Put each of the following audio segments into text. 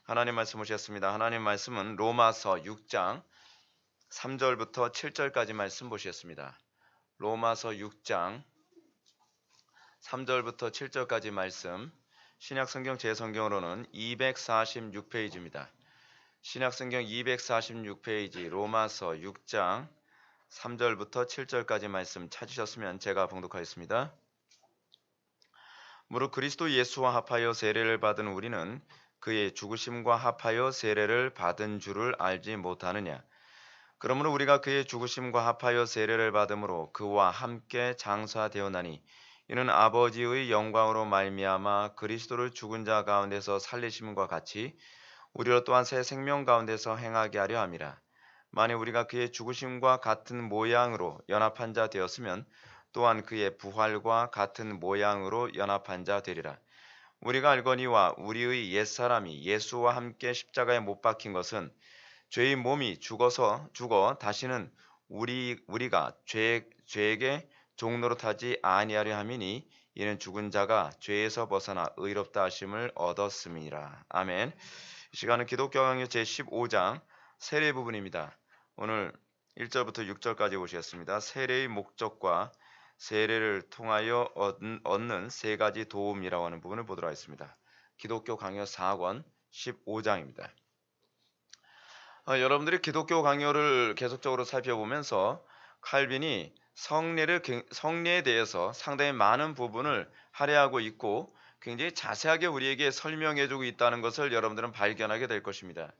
하나님 말씀 보셨습니다. 하나님 말씀은 로마서 6장 3절부터 7절까지 말씀 보셨습니다. 로마서 6장 3절부터 7절까지 말씀, 신약성경 제 성경으로는 246페이지입니다. 신약성경 246페이지 로마서 6장 3절부터 7절까지 말씀 찾으셨으면 제가 봉독하겠습니다. 무릇 그리스도 예수와 합하여 세례를 받은 우리는 그의 죽으심과 합하여 세례를 받은 줄을 알지 못하느냐. 그러므로 우리가 그의 죽으심과 합하여 세례를 받음으로 그와 함께 장사되었나니 이는 아버지의 영광으로 말미암아 그리스도를 죽은 자 가운데서 살리심과 같이 우리로 또한 새 생명 가운데서 행하게 하려 함이라. 만일 우리가 그의 죽으심과 같은 모양으로 연합한 자 되었으면 또한 그의 부활과 같은 모양으로 연합한 자 되리라. 우리가 알거니와 우리의 옛사람이 예수와 함께 십자가에 못 박힌 것은 죄의 몸이 죽어 다시는 우리가 죄에게 종노릇하지 아니하려 함이니 이는 죽은 자가 죄에서 벗어나 의롭다 하심을 얻었음이라. 아멘. 이 시간은 기독교 강요 제15장 세례 부분입니다. 오늘 1절부터 6절까지 보시겠습니다. 세례의 목적과 세례를 통하여 얻는 세 가지 도움이라고 하는 부분을 보도록 하겠습니다. 기독교 강요 4권 15장입니다. 여러분들이 기독교 강요를 계속적으로 살펴보면서 칼빈이 성례에 대해서 상당히 많은 부분을 할애하고 있고 굉장히 자세하게 우리에게 설명해주고 있다는 것을 여러분들은 발견하게 될 것입니다.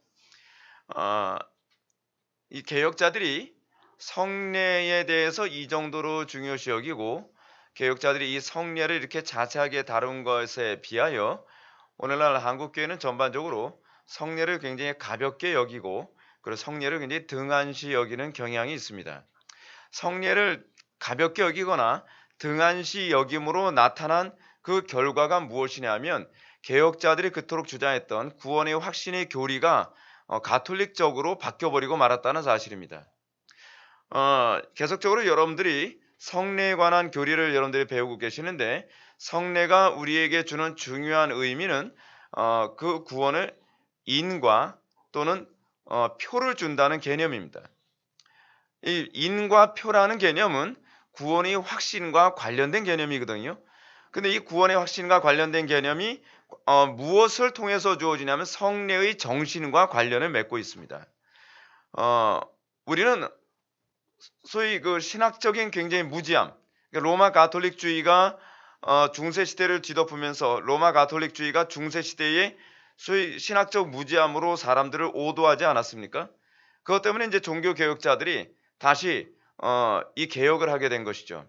이 개혁자들이 성례에 대해서 이 정도로 중요시 여기고 개혁자들이 이 성례를 이렇게 자세하게 다룬 것에 비하여 오늘날 한국교회는 전반적으로 성례를 굉장히 가볍게 여기고 그리고 성례를 굉장히 등한시 여기는 경향이 있습니다. 성례를 가볍게 여기거나 등한시 여김으로 나타난 그 결과가 무엇이냐면 개혁자들이 그토록 주장했던 구원의 확신의 교리가 가톨릭적으로 바뀌어버리고 말았다는 사실입니다. 계속적으로 여러분들이 성례에 관한 교리를 여러분들이 배우고 계시는데 성례가 우리에게 주는 중요한 의미는 그 구원을 인과 또는 표를 준다는 개념입니다. 이 인과 표라는 개념은 구원의 확신과 관련된 개념이거든요. 근데 이 구원의 확신과 관련된 개념이 무엇을 통해서 주어지냐면 성례의 정신과 관련을 맺고 있습니다. 우리는 소위 그 신학적인 굉장히 무지함, 로마 가톨릭주의가 중세 시대를 뒤덮으면서 로마 가톨릭주의가 중세 시대에 소위 신학적 무지함으로 사람들을 오도하지 않았습니까? 그것 때문에 이제 종교 개혁자들이 다시 이 개혁을 하게 된 것이죠.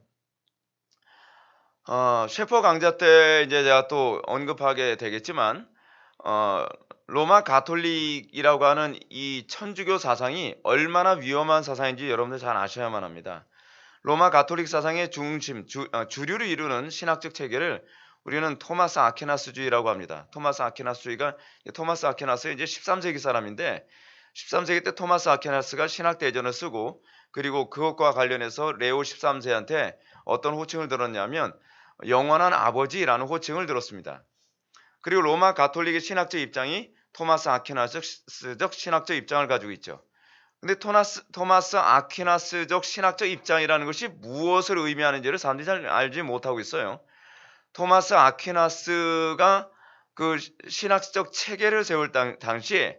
셰퍼 강좌 때 이제 제가 또 언급하게 되겠지만 로마 가톨릭이라고 하는 이 천주교 사상이 얼마나 위험한 사상인지 여러분들 잘 아셔야만 합니다. 로마 가톨릭 사상의 중심, 주류를 이루는 신학적 체계를 우리는 토마스 아퀴나스주의라고 합니다. 토마스 아퀴나스가 이제 13세기 사람인데 13세기 때 토마스 아퀴나스가 신학대전을 쓰고 그리고 그것과 관련해서 레오 13세한테 어떤 호칭을 들었냐면 영원한 아버지라는 호칭을 들었습니다. 그리고 로마 가톨릭의 신학적 입장이 토마스 아퀴나스적 신학적 입장을 가지고 있죠. 근데 토마스 아퀴나스적 신학적 입장이라는 것이 무엇을 의미하는지를 사람들이 잘 알지 못하고 있어요. 토마스 아퀴나스가 그 신학적 체계를 세울 당시에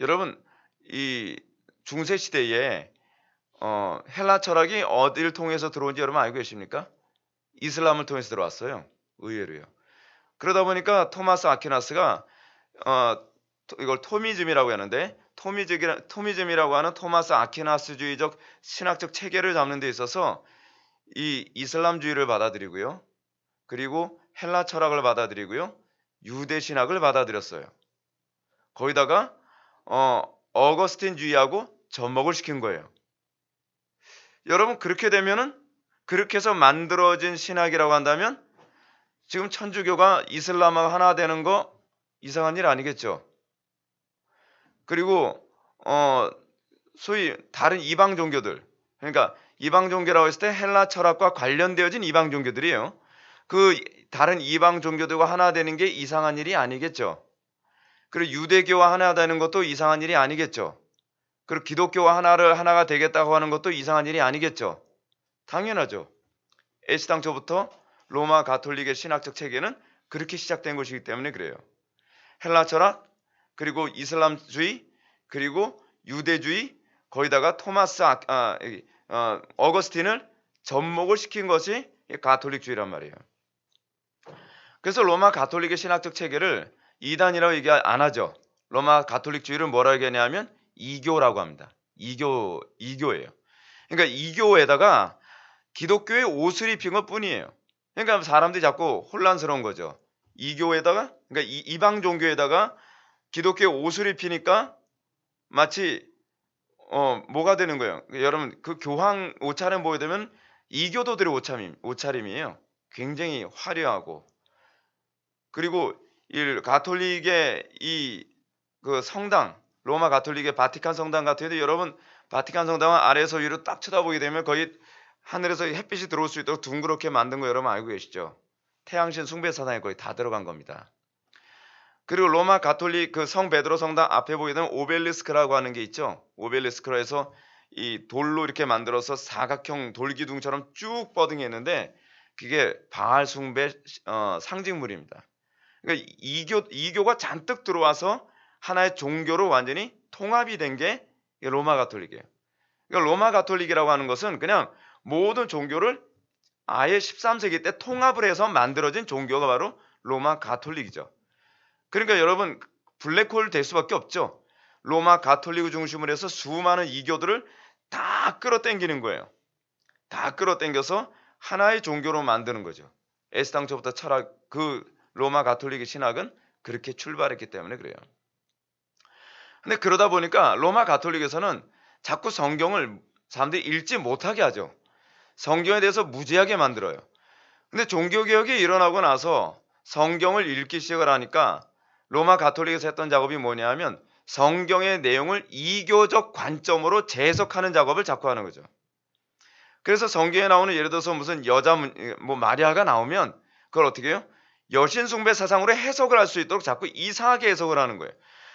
여러분 이 중세 시대에 헬라 철학이 어디를 통해서 들어온지 여러분 알고 계십니까? 이슬람을 통해서 들어왔어요. 의외로요. 그러다 보니까 토마스 아퀴나스가 이걸 토미즘이라고 하는데 토미즘이라고 하는 토마스 아퀴나스주의적 신학적 체계를 잡는 데 있어서 이 이슬람주의를 받아들이고요. 그리고 헬라 철학을 받아들이고요. 유대 신학을 받아들였어요. 거기다가 어거스틴주의하고 접목을 시킨 거예요. 여러분 그렇게 되면은 그렇게 해서 만들어진 신학이라고 한다면 지금 천주교가 이슬람하고 하나 되는 거 이상한 일 아니겠죠? 그리고 소위 다른 이방 종교들, 그러니까 이방 종교라고 했을 때 헬라 철학과 관련되어진 이방 종교들이에요. 그 다른 이방 종교들과 하나 되는 게 이상한 일이 아니겠죠? 그리고 유대교와 하나 되는 것도 이상한 일이 아니겠죠. 그리고 기독교와 하나가 되겠다고 하는 것도 이상한 일이 아니겠죠. 당연하죠. 애시당초부터 로마 가톨릭의 신학적 체계는 그렇게 시작된 것이기 때문에 그래요. 헬라 철학, 그리고 이슬람주의, 그리고 유대주의, 거기다가 어거스틴을 접목을 시킨 것이 가톨릭주의란 말이에요. 그래서 로마 가톨릭의 신학적 체계를 이단이라고 얘기 안 하죠. 로마 가톨릭주의를 뭐라고 얘기하냐면 이교라고 합니다. 이교예요. 그러니까 이교에다가 기독교의 옷을 입힌 것 뿐이에요. 그러니까 사람들이 자꾸 혼란스러운 거죠. 이교에다가, 그러니까 이방 종교에다가 기독교의 옷을 입히니까 마치 뭐가 되는 거예요. 여러분 그 교황 옷차림 보게 되면 이교도들의 옷차림이에요. 굉장히 화려하고, 그리고 이 가톨릭의 그 성당, 로마 가톨릭의 바티칸 성당 같은 데도 여러분 바티칸 성당은 아래에서 위로 딱 쳐다보게 되면 거의 하늘에서 햇빛이 들어올 수 있도록 둥그렇게 만든 거 여러분 알고 계시죠? 태양신 숭배 사상에 거의 다 들어간 겁니다. 그리고 로마 가톨릭 그 성 베드로 성당 앞에 보게 되면 오벨리스크라고 하는 게 있죠. 오벨리스크로 해서 이 돌로 이렇게 만들어서 사각형 돌기둥처럼 쭉 뻗은 게 있는데 그게 바알 숭배 상징물입니다. 그러니까 이교가 잔뜩 들어와서 하나의 종교로 완전히 통합이 된 게 로마 가톨릭이에요. 그러니까 로마 가톨릭이라고 하는 것은 그냥 모든 종교를 아예 13세기 때 통합을 해서 만들어진 종교가 바로 로마 가톨릭이죠. 그러니까 여러분 블랙홀 될 수밖에 없죠. 로마 가톨릭을 중심으로 해서 수많은 이교들을 다 끌어당기는 거예요. 다 끌어당겨서 하나의 종교로 만드는 거죠. 애시당초부터 철학, 그 로마 가톨릭의 신학은 그렇게 출발했기 때문에 그래요. 근데 그러다 보니까 로마 가톨릭에서는 자꾸 성경을 사람들이 읽지 못하게 하죠. 성경에 대해서 무지하게 만들어요. 근데 종교개혁이 일어나고 나서 성경을 읽기 시작을 하니까 로마 가톨릭에서 했던 작업이 뭐냐 하면 성경의 내용을 이교적 관점으로 재해석하는 작업을 자꾸 하는 거죠. 그래서 성경에 나오는 예를 들어서 무슨 마리아가 나오면 그걸 어떻게 해요? 여신 숭배 사상으로 해석을 할 수 있도록 자꾸 이상하게 해석을 하는 거예요.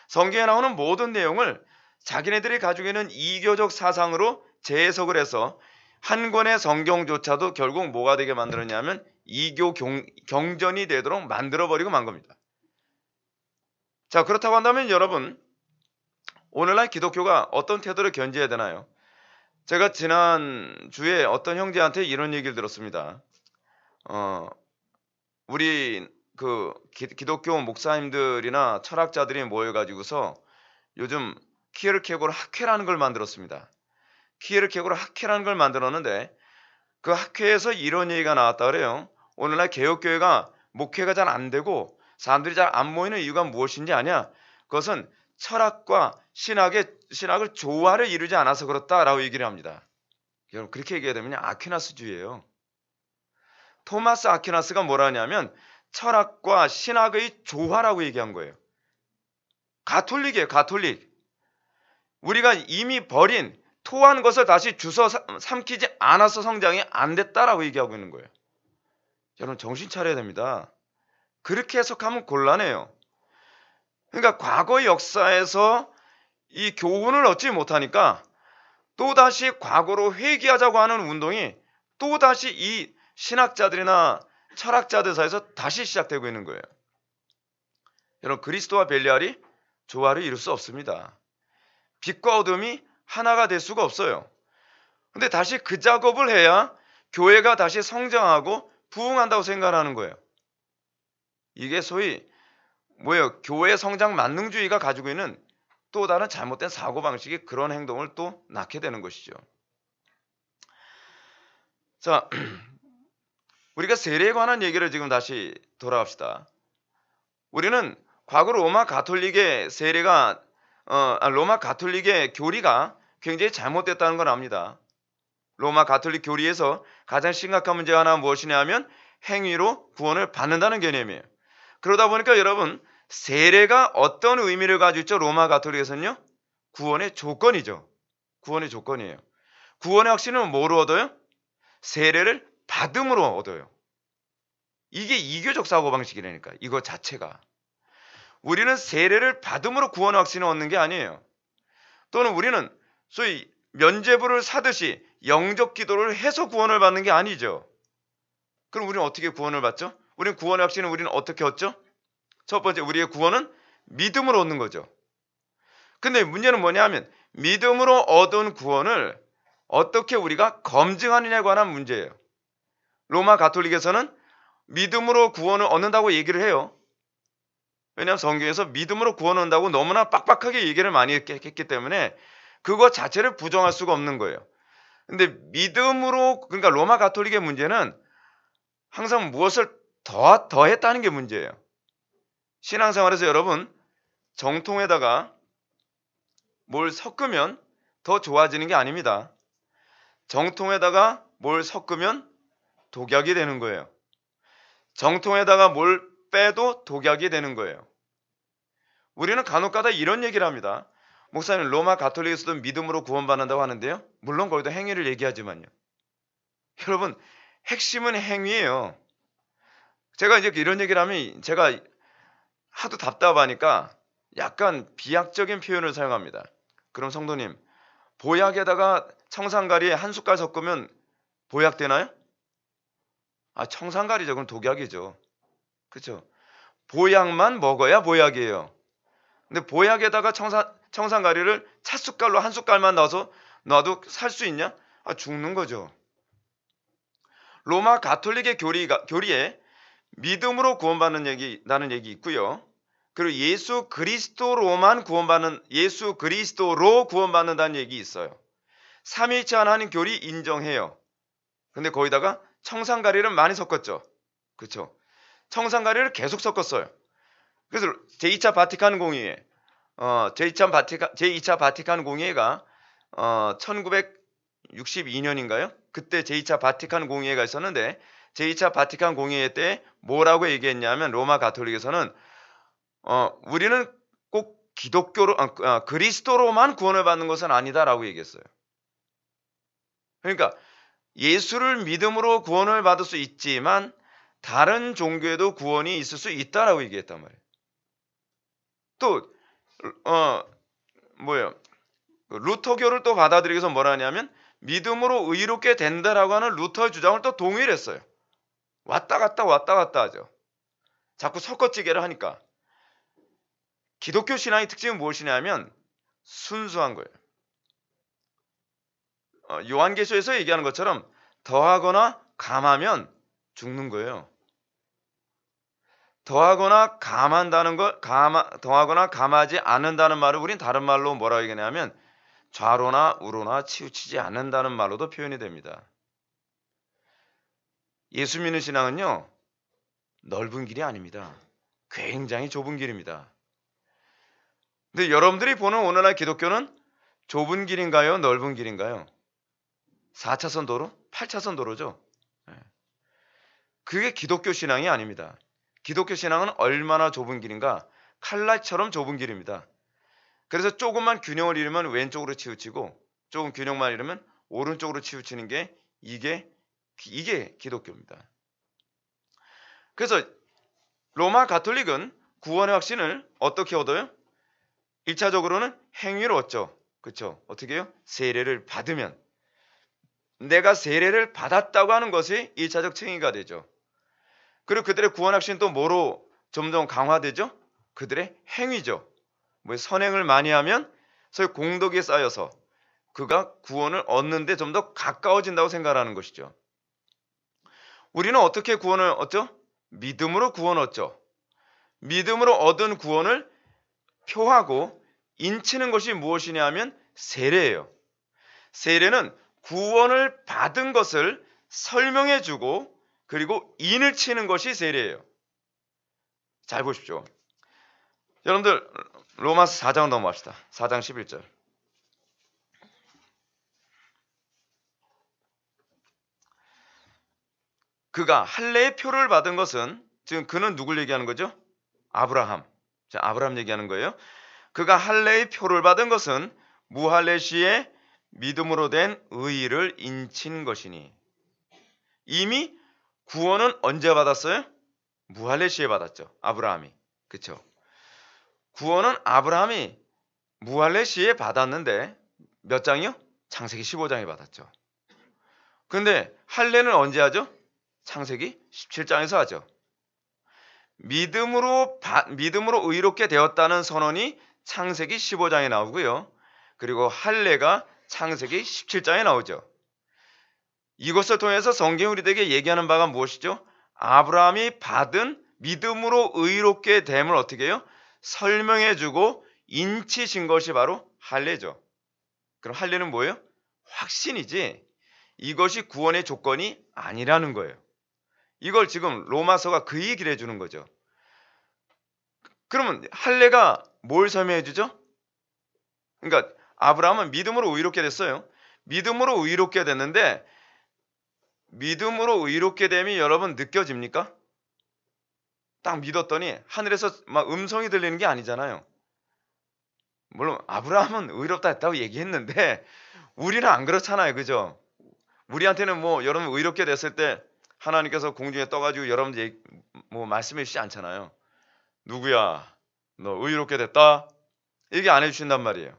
성경에 나오는 모든 내용을 자기네들이 가지고 있는 이교적 사상으로 재해석을 해서 한 권의 성경조차도 결국 뭐가 되게 만들었냐면 이교 경전이 되도록 만들어버리고 만 겁니다. 자, 그렇다고 한다면 여러분 오늘날 기독교가 어떤 태도를 견지해야 되나요? 제가 지난주에 어떤 형제한테 이런 얘기를 들었습니다. 우리 그 기독교 목사님들이나 철학자들이 모여가지고서 요즘 키에르케고르 학회라는 걸 만들었습니다. 키에르케고르 학회라는 걸 만들었는데 그 학회에서 이런 얘기가 나왔다 그래요. 오늘날 개혁교회가 목회가 잘 안 되고 사람들이 잘 안 모이는 이유가 무엇인지 아냐? 그것은 철학과 신학을 조화를 이루지 않아서 그렇다라고 얘기를 합니다. 여러분 그렇게 얘기하면 아퀴나스주의예요. 토마스 아퀴나스가 뭐라 하냐면 철학과 신학의 조화라고 얘기한 거예요. 가톨릭이에요. 가톨릭. 우리가 이미 버린 토한 것을 다시 주워 삼키지 않아서 성장이 안 됐다라고 얘기하고 있는 거예요. 여러분 정신 차려야 됩니다. 그렇게 해석하면 곤란해요. 그러니까 과거의 역사에서 이 교훈을 얻지 못하니까 또다시 과거로 회귀하자고 하는 운동이 또다시 이 신학자들이나 철학자들 사이에서 다시 시작되고 있는 거예요. 여러분 그리스도와 벨리알이 조화를 이룰 수 없습니다. 빛과 어둠이 하나가 될 수가 없어요. 근데 다시 그 작업을 해야 교회가 다시 성장하고 부흥한다고 생각하는 거예요. 이게 소위 교회 성장 만능주의가 가지고 있는 또 다른 잘못된 사고방식이 그런 행동을 또 낳게 되는 것이죠. 자, 우리가 세례에 관한 얘기를 지금 다시 돌아갑시다. 우리는 과거 로마 가톨릭의 세례가 로마 가톨릭의 교리가 굉장히 잘못됐다는 걸 압니다. 로마 가톨릭 교리에서 가장 심각한 문제가 하나 무엇이냐 하면 행위로 구원을 받는다는 개념이에요. 그러다 보니까 여러분 세례가 어떤 의미를 가지고 있죠? 로마 가톨릭에서는요. 구원의 조건이죠. 구원의 조건이에요. 구원의 확신은 뭐로 얻어요? 세례를 받음으로 얻어요. 이게 이교적 사고방식이라니까. 이거 자체가. 우리는 세례를 받음으로 구원의 확신을 얻는 게 아니에요. 또는 우리는 소위 면죄부를 사듯이 영적 기도를 해서 구원을 받는 게 아니죠. 그럼 우리는 어떻게 구원을 받죠? 우리는 구원의 확신을 우리는 어떻게 얻죠? 첫 번째, 우리의 구원은 믿음으로 얻는 거죠. 근데 문제는 뭐냐 하면 믿음으로 얻은 구원을 어떻게 우리가 검증하느냐에 관한 문제예요. 로마 가톨릭에서는 믿음으로 구원을 얻는다고 얘기를 해요. 왜냐하면 성경에서 믿음으로 구원을 얻는다고 너무나 빡빡하게 얘기를 많이 했기 때문에 그거 자체를 부정할 수가 없는 거예요. 근데 믿음으로, 그러니까 로마 가톨릭의 문제는 항상 무엇을 더했다는 게 문제예요. 신앙생활에서 여러분, 정통에다가 뭘 섞으면 더 좋아지는 게 아닙니다. 정통에다가 뭘 섞으면 독약이 되는 거예요. 정통에다가 뭘 빼도 독약이 되는 거예요. 우리는 간혹가다 이런 얘기를 합니다. 목사님, 로마 가톨릭에서도 믿음으로 구원받는다고 하는데요. 물론 거기도 행위를 얘기하지만요. 여러분, 핵심은 행위예요. 제가 이제 이런 얘기를 하면 제가 하도 답답하니까 약간 비약적인 표현을 사용합니다. 그럼 성도님, 보약에다가 청산가리에 한 숟갈 섞으면 보약 되나요? 청산가리죠. 그건 독약이죠. 그렇죠? 보약만 먹어야 보약이에요. 근데 보약에다가 청산가리를 찻숟갈로 한 숟갈만 넣어서 놔도 살 수 있냐? 죽는 거죠. 로마 가톨릭의 교리에 믿음으로 구원받는 얘기라는 얘기 있고요. 그리고 예수 그리스도로 구원받는다는 얘기 있어요. 삼위일체 하나님 교리 인정해요. 근데 거기다가 청산가리를 많이 섞었죠. 그렇죠? 청산가리를 계속 섞었어요. 그래서 제2차 바티칸 공의회, 제2차 바티칸 공의회가 1962년인가요? 그때 제2차 바티칸 공의회가 있었는데 제2차 바티칸 공의회 때 뭐라고 얘기했냐면 로마 가톨릭에서는 우리는 꼭 그리스도로만 구원을 받는 것은 아니다라고 얘기했어요. 그러니까 예수를 믿음으로 구원을 받을 수 있지만 다른 종교에도 구원이 있을 수 있다라고 얘기했단 말이에요. 또 루터교를 또 받아들이기 위해서 뭐라 하냐면 믿음으로 의롭게 된다라고 하는 루터의 주장을 또 동의를 했어요. 왔다 갔다 하죠. 자꾸 섞어찌개를 하니까. 기독교 신앙의 특징은 무엇이냐면 순수한 거예요. 요한계시에서 얘기하는 것처럼 더하거나 감하면 죽는 거예요. 더하거나 감하지 않는다는 말을 우린 다른 말로 뭐라고 얘기하냐면 좌로나 우로나 치우치지 않는다는 말로도 표현이 됩니다. 예수 믿는 신앙은요, 넓은 길이 아닙니다. 굉장히 좁은 길입니다. 근데 여러분들이 보는 오늘날 기독교는 좁은 길인가요? 넓은 길인가요? 4차선 도로? 8차선 도로죠. 그게 기독교 신앙이 아닙니다. 기독교 신앙은 얼마나 좁은 길인가? 칼날처럼 좁은 길입니다. 그래서 조금만 균형을 잃으면 왼쪽으로 치우치고 조금 균형만 잃으면 오른쪽으로 치우치는 게 이게 기독교입니다. 그래서 로마 가톨릭은 구원의 확신을 어떻게 얻어요? 1차적으로는 행위로 얻죠. 그렇죠? 어떻게 해요? 세례를 받으면. 내가 세례를 받았다고 하는 것이 1차적 증의가 되죠. 그리고 그들의 구원 확신은 또 뭐로 점점 강화되죠? 그들의 행위죠. 선행을 많이 하면 소위 공덕이 쌓여서 그가 구원을 얻는데 좀 더 가까워진다고 생각하는 것이죠. 우리는 어떻게 구원을 얻죠? 믿음으로 구원 얻죠. 믿음으로 얻은 구원을 표하고 인치는 것이 무엇이냐 하면 세례예요. 세례는 구원을 받은 것을 설명해주고 그리고 인을 치는 것이 세례예요. 잘 보십시오. 여러분들 로마서 4장 넘어갑시다. 4장 11절. 그가 할례의 표를 받은 것은, 지금 그는 누굴 얘기하는 거죠? 아브라함. 자, 아브라함 얘기하는 거예요. 그가 할례의 표를 받은 것은 무할례 시에 믿음으로 된 의의를 인친 것이니. 이미 구원은 언제 받았어요? 무할례 시에 받았죠. 아브라함이. 그렇죠? 구원은 아브라함이 무할레 시에 받았는데 몇 장이요? 창세기 15장에 받았죠. 근데 할례는 언제 하죠? 창세기 17장에서 하죠. 믿음으로 의롭게 되었다는 선언이 창세기 15장에 나오고요. 그리고 할례가 창세기 17장에 나오죠. 이것을 통해서 성경이 우리에게 얘기하는 바가 무엇이죠? 아브라함이 받은 믿음으로 의롭게 됨을 어떻게 해요? 설명해주고 인치신 것이 바로 할례죠. 그럼 할례는 뭐예요? 확신이지 이것이 구원의 조건이 아니라는 거예요. 이걸 지금 로마서가 그 얘기를 해주는 거죠. 그러면 할례가 뭘 설명해 주죠? 그러니까 아브라함은 믿음으로 의롭게 됐어요. 믿음으로 의롭게 됐는데 믿음으로 의롭게 됨이 여러분 느껴집니까? 딱 믿었더니 하늘에서 막 음성이 들리는 게 아니잖아요. 물론 아브라함은 의롭다 했다고 얘기했는데 우리는 안 그렇잖아요. 그죠? 우리한테는 뭐 여러분 의롭게 됐을 때 하나님께서 공중에 떠가지고 여러분들 뭐 말씀해 주시지 않잖아요. 누구야? 너 의롭게 됐다? 얘기 안 해주신단 말이에요.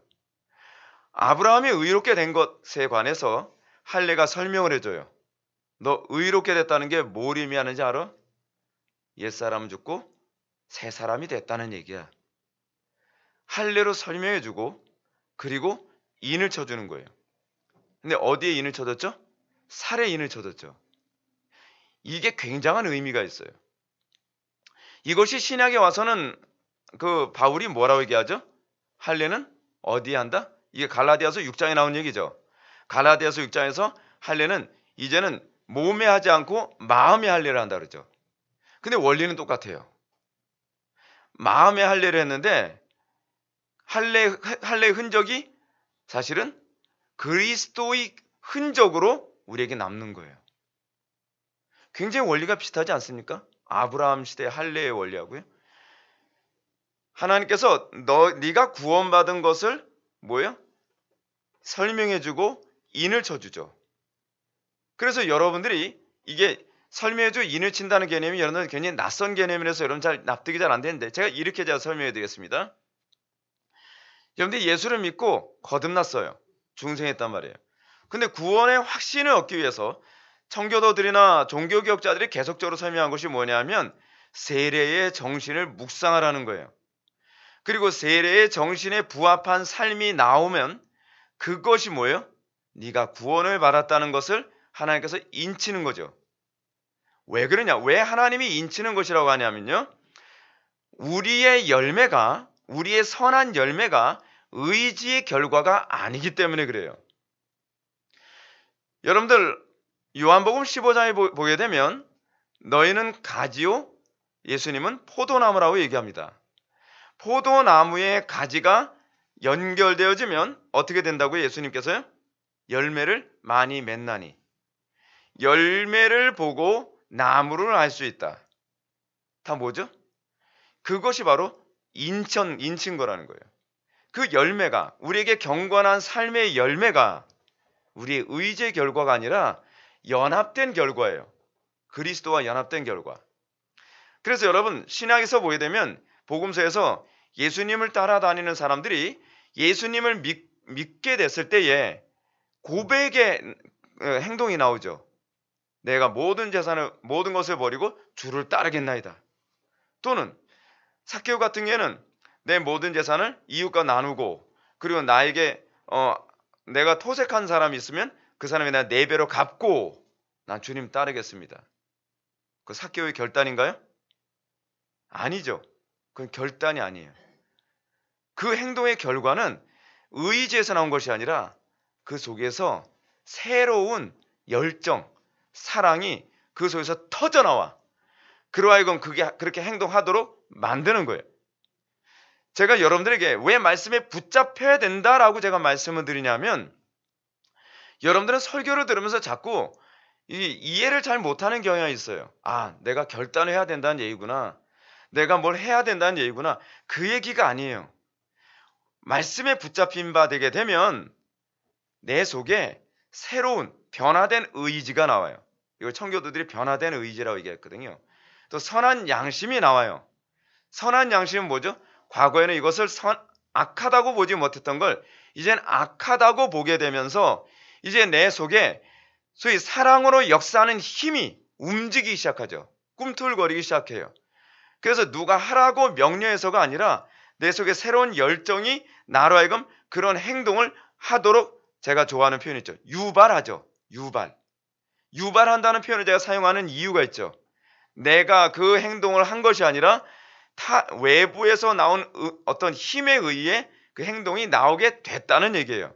아브라함이 의롭게 된 것에 관해서 할례가 설명을 해줘요. 너 의롭게 됐다는 게 뭘 의미하는지 알아? 옛사람은 죽고 새 사람이 됐다는 얘기야. 할례로 설명해주고 그리고 인을 쳐주는 거예요. 근데 어디에 인을 쳐줬죠? 살에 인을 쳐줬죠. 이게 굉장한 의미가 있어요. 이것이 신약에 와서는 그 바울이 뭐라고 얘기하죠? 할례는 어디에 한다? 이게 갈라디아서 6장에 나온 얘기죠. 갈라디아서 6장에서 할례는 이제는 몸에 하지 않고 마음에 할례를 한다 그러죠. 근데 원리는 똑같아요. 마음에 할례를 했는데 할례의 흔적이 사실은 그리스도의 흔적으로 우리에게 남는 거예요. 굉장히 원리가 비슷하지 않습니까? 아브라함 시대의 할례의 원리하고요. 하나님께서 네가 구원받은 것을 뭐예요? 설명해주고 인을 쳐주죠. 그래서 여러분들이 이게 설명해주고 인을 친다는 개념이 여러분들 굉장히 낯선 개념이라서 여러분 잘 납득이 잘 안 되는데 제가 이렇게 제가 설명해 드리겠습니다. 여러분들이 예수를 믿고 거듭났어요. 중생했단 말이에요. 근데 구원의 확신을 얻기 위해서 청교도들이나 종교개혁자들이 계속적으로 설명한 것이 뭐냐면 세례의 정신을 묵상하라는 거예요. 그리고 세례의 정신에 부합한 삶이 나오면 그것이 뭐예요? 네가 구원을 받았다는 것을 하나님께서 인치는 거죠. 왜 그러냐? 왜 하나님이 인치는 것이라고 하냐면요. 우리의 열매가 우리의 선한 열매가 의지의 결과가 아니기 때문에 그래요. 여러분들 요한복음 15장에 보게 되면 너희는 가지요 예수님은 포도나무라고 얘기합니다. 포도나무의 가지가 연결되어지면 어떻게 된다고요? 예수님께서요? 열매를 많이 맺나니. 열매를 보고 나무를 알 수 있다. 다 뭐죠? 그것이 바로 인친 거라는 거예요. 그 열매가 우리에게 경건한 삶의 열매가 우리의 의지의 결과가 아니라 연합된 결과예요. 그리스도와 연합된 결과. 그래서 여러분 신약에서 보게 되면 복음서에서 예수님을 따라다니는 사람들이 예수님을 믿게 됐을 때에 고백의 행동이 나오죠. 내가 모든 것을 버리고 주를 따르겠나이다. 또는 삭개오 같은 경우에는 내 모든 재산을 이웃과 나누고 그리고 나에게 내가 토색한 사람이 있으면 그 사람이 내가 4배로 갚고 난 주님 따르겠습니다. 그 삭개오의 결단인가요? 아니죠. 그건 결단이 아니에요. 그 행동의 결과는 의지에서 나온 것이 아니라 그 속에서 새로운 열정, 사랑이 그 속에서 터져나와 그러하여금 그렇게 행동하도록 만드는 거예요. 제가 여러분들에게 왜 말씀에 붙잡혀야 된다라고 제가 말씀을 드리냐면 여러분들은 설교를 들으면서 자꾸 이해를 잘 못하는 경향이 있어요. 아, 내가 결단을 해야 된다는 얘기구나. 내가 뭘 해야 된다는 얘기구나. 그 얘기가 아니에요. 말씀에 붙잡힌 바 되게 되면 내 속에 새로운 변화된 의지가 나와요. 이걸 청교도들이 변화된 의지라고 얘기했거든요. 또 선한 양심이 나와요. 선한 양심은 뭐죠? 과거에는 이것을 악하다고 보지 못했던 걸 이젠 악하다고 보게 되면서 이제 내 속에 소위 사랑으로 역사하는 힘이 움직이기 시작하죠. 꿈틀거리기 시작해요. 그래서 누가 하라고 명령해서가 아니라 내 속에 새로운 열정이 나로 하여금 그런 행동을 하도록, 제가 좋아하는 표현 있죠. 유발하죠. 유발한다는 표현을 제가 사용하는 이유가 있죠. 내가 그 행동을 한 것이 아니라 외부에서 나온 어떤 힘에 의해 그 행동이 나오게 됐다는 얘기예요.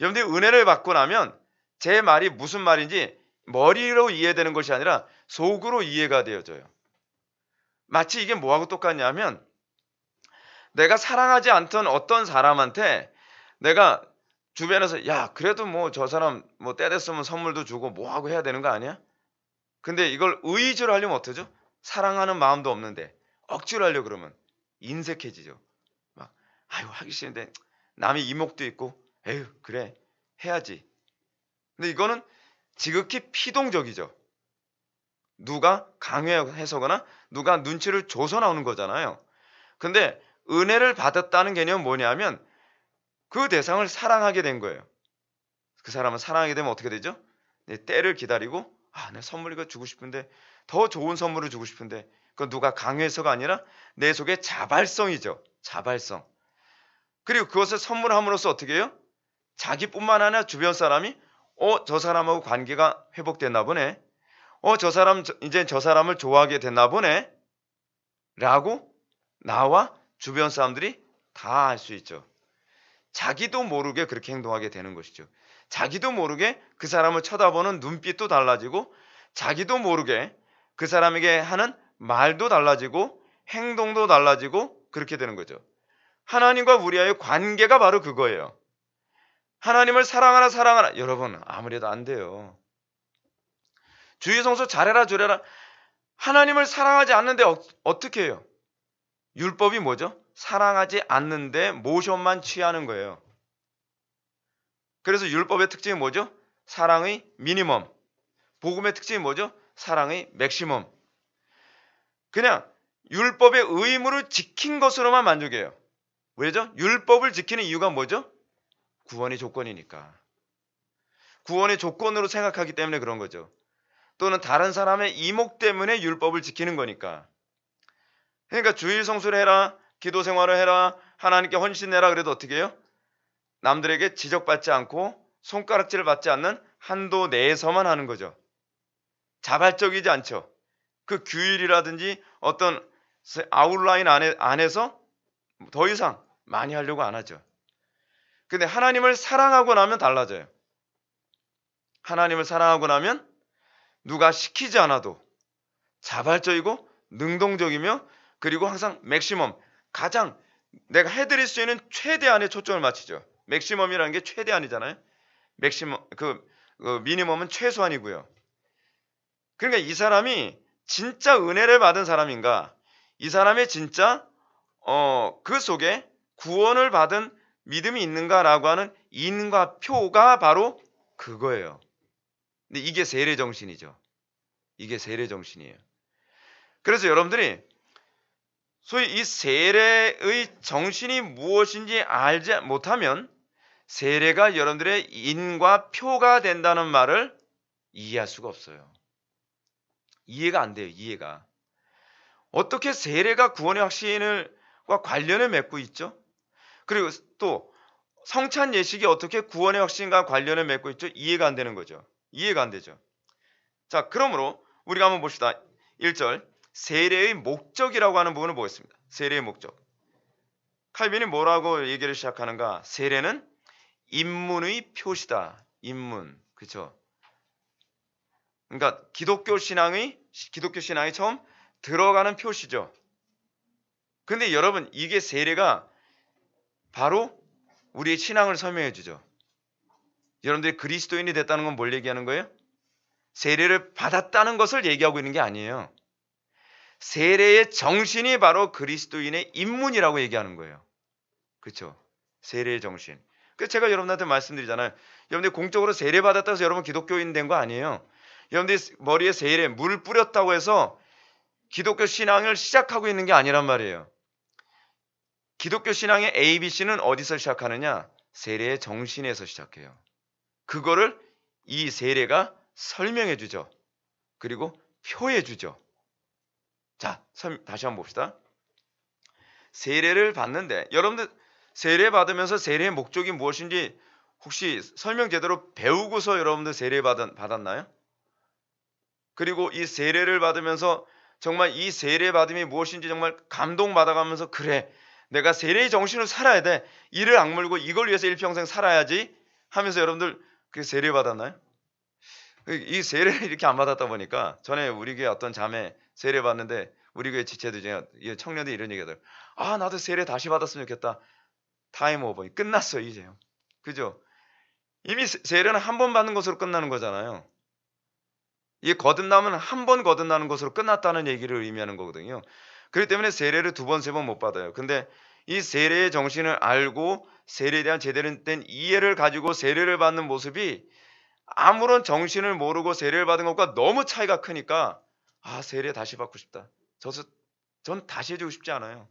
여러분들이 은혜를 받고 나면 제 말이 무슨 말인지 머리로 이해되는 것이 아니라 속으로 이해가 되어져요. 마치 이게 뭐하고 똑같냐면, 내가 사랑하지 않던 어떤 사람한테 내가 주변에서 야 그래도 뭐 저 사람 뭐 때 됐으면 선물도 주고 뭐하고 해야 되는 거 아니야? 근데 이걸 의지로 하려면 어떠죠? 사랑하는 마음도 없는데 억지로 하려고 그러면 인색해지죠. 막 아유 하기 싫은데 남의 이목도 있고 에휴 그래 해야지. 근데 이거는 지극히 피동적이죠. 누가 강요해서거나 누가 눈치를 줘서 나오는 거잖아요. 근데 은혜를 받았다는 개념은 뭐냐면 그 대상을 사랑하게 된 거예요. 그 사람을 사랑하게 되면 어떻게 되죠? 내 때를 기다리고 내 선물 이거 주고 싶은데, 더 좋은 선물을 주고 싶은데, 그건 누가 강요해서가 아니라 내 속에 자발성이죠. 자발성. 그리고 그것을 선물함으로써 어떻게 해요? 자기뿐만 아니라 주변 사람이 저 사람하고 관계가 회복됐나 보네. 저 사람 이제 저 사람을 좋아하게 됐나 보네. 라고 나와 주변 사람들이 다 알 수 있죠. 자기도 모르게 그렇게 행동하게 되는 것이죠. 자기도 모르게 그 사람을 쳐다보는 눈빛도 달라지고, 자기도 모르게 그 사람에게 하는 말도 달라지고 행동도 달라지고 그렇게 되는 거죠. 하나님과 우리와의 관계가 바로 그거예요. 하나님을 사랑하라. 여러분 아무래도 안 돼요. 주의 성수 잘해라 저래라. 하나님을 사랑하지 않는데 어떻게 해요? 율법이 뭐죠? 사랑하지 않는데 모션만 취하는 거예요. 그래서 율법의 특징이 뭐죠? 사랑의 미니멈. 복음의 특징이 뭐죠? 사랑의 맥시멈. 그냥 율법의 의무를 지킨 것으로만 만족해요. 왜죠? 율법을 지키는 이유가 뭐죠? 구원의 조건이니까. 구원의 조건으로 생각하기 때문에 그런 거죠. 또는 다른 사람의 이목 때문에 율법을 지키는 거니까. 그러니까 주일 성수를 해라, 기도 생활을 해라, 하나님께 헌신해라 그래도 어떻게 해요? 남들에게 지적받지 않고 손가락질을 받지 않는 한도 내에서만 하는 거죠. 자발적이지 않죠. 그 규율이라든지 어떤 아웃라인 안에서 더 이상 많이 하려고 안 하죠. 근데 하나님을 사랑하고 나면 달라져요. 하나님을 사랑하고 나면 누가 시키지 않아도 자발적이고 능동적이며, 그리고 항상 맥시멈, 가장 내가 해드릴 수 있는 최대한의 초점을 맞추죠. 맥시멈이라는 게 최대한이잖아요. 맥시멈, 미니멈은 최소한이고요. 그러니까 이 사람이 진짜 은혜를 받은 사람인가, 이 사람의 진짜 그 속에 구원을 받은 믿음이 있는가라고 하는 인과 표가 바로 그거예요. 근데 이게 세례 정신이죠. 이게 세례 정신이에요. 그래서 여러분들이 소위 이 세례의 정신이 무엇인지 알지 못하면 세례가 여러분들의 인과 표가 된다는 말을 이해할 수가 없어요. 이해가 안 돼요. 이해가. 어떻게 세례가 구원의 확신과 관련을 맺고 있죠? 그리고 또 성찬 예식이 어떻게 구원의 확신과 관련을 맺고 있죠? 이해가 안 되는 거죠. 이해가 안 되죠. 자, 그러므로 우리가 한번 봅시다. 1절 세례의 목적이라고 하는 부분을 보겠습니다. 세례의 목적. 칼빈이 뭐라고 얘기를 시작하는가? 세례는 입문의 표시다. 입문. 그렇죠? 그러니까 기독교 신앙이 처음 들어가는 표시죠. 근데 여러분, 이게 세례가 바로 우리의 신앙을 설명해 주죠. 여러분들이 그리스도인이 됐다는 건 뭘 얘기하는 거예요? 세례를 받았다는 것을 얘기하고 있는 게 아니에요. 세례의 정신이 바로 그리스도인의 입문이라고 얘기하는 거예요. 그렇죠? 세례의 정신. 그래서 제가 여러분한테 말씀드리잖아요. 여러분들이 공적으로 세례 받았다고 해서 여러분 기독교인 된 거 아니에요. 여러분들이 머리에 세례, 물 뿌렸다고 해서 기독교 신앙을 시작하고 있는 게 아니란 말이에요. 기독교 신앙의 ABC는 어디서 시작하느냐? 세례의 정신에서 시작해요. 그거를 이 세례가 설명해 주죠. 그리고 표해 주죠. 자, 다시 한번 봅시다. 세례를 받는데 여러분들 세례 받으면서 세례의 목적이 무엇인지 혹시 설명 제대로 배우고서 여러분들 세례 받았나요? 그리고 이 세례를 받으면서 정말 이 세례 받음이 무엇인지 정말 감동받아가면서 그래 내가 세례의 정신으로 살아야 돼. 이를 악물고 이걸 위해서 일평생 살아야지 하면서 여러분들 그 세례 받았나요? 이 세례를 이렇게 안 받았다 보니까 전에 우리 교회 어떤 자매 세례 받는데 우리 교회 지체들 중에 청년들이 이런 얘기 하더라고요. 아 나도 세례 다시 받았으면 좋겠다. 타임 오버 끝났어요 이제요. 그죠? 이미 세례는 한 번 받는 것으로 끝나는 거잖아요. 이 거듭남은 한 번 거듭나는 것으로 끝났다는 얘기를 의미하는 거거든요. 그렇기 때문에 세례를 두 번, 세 번 못 받아요. 근데 이 세례의 정신을 알고 세례에 대한 제대로 된 이해를 가지고 세례를 받는 모습이 아무런 정신을 모르고 세례를 받은 것과 너무 차이가 크니까 아 세례 다시 받고 싶다. 전 다시 해주고 싶지 않아요.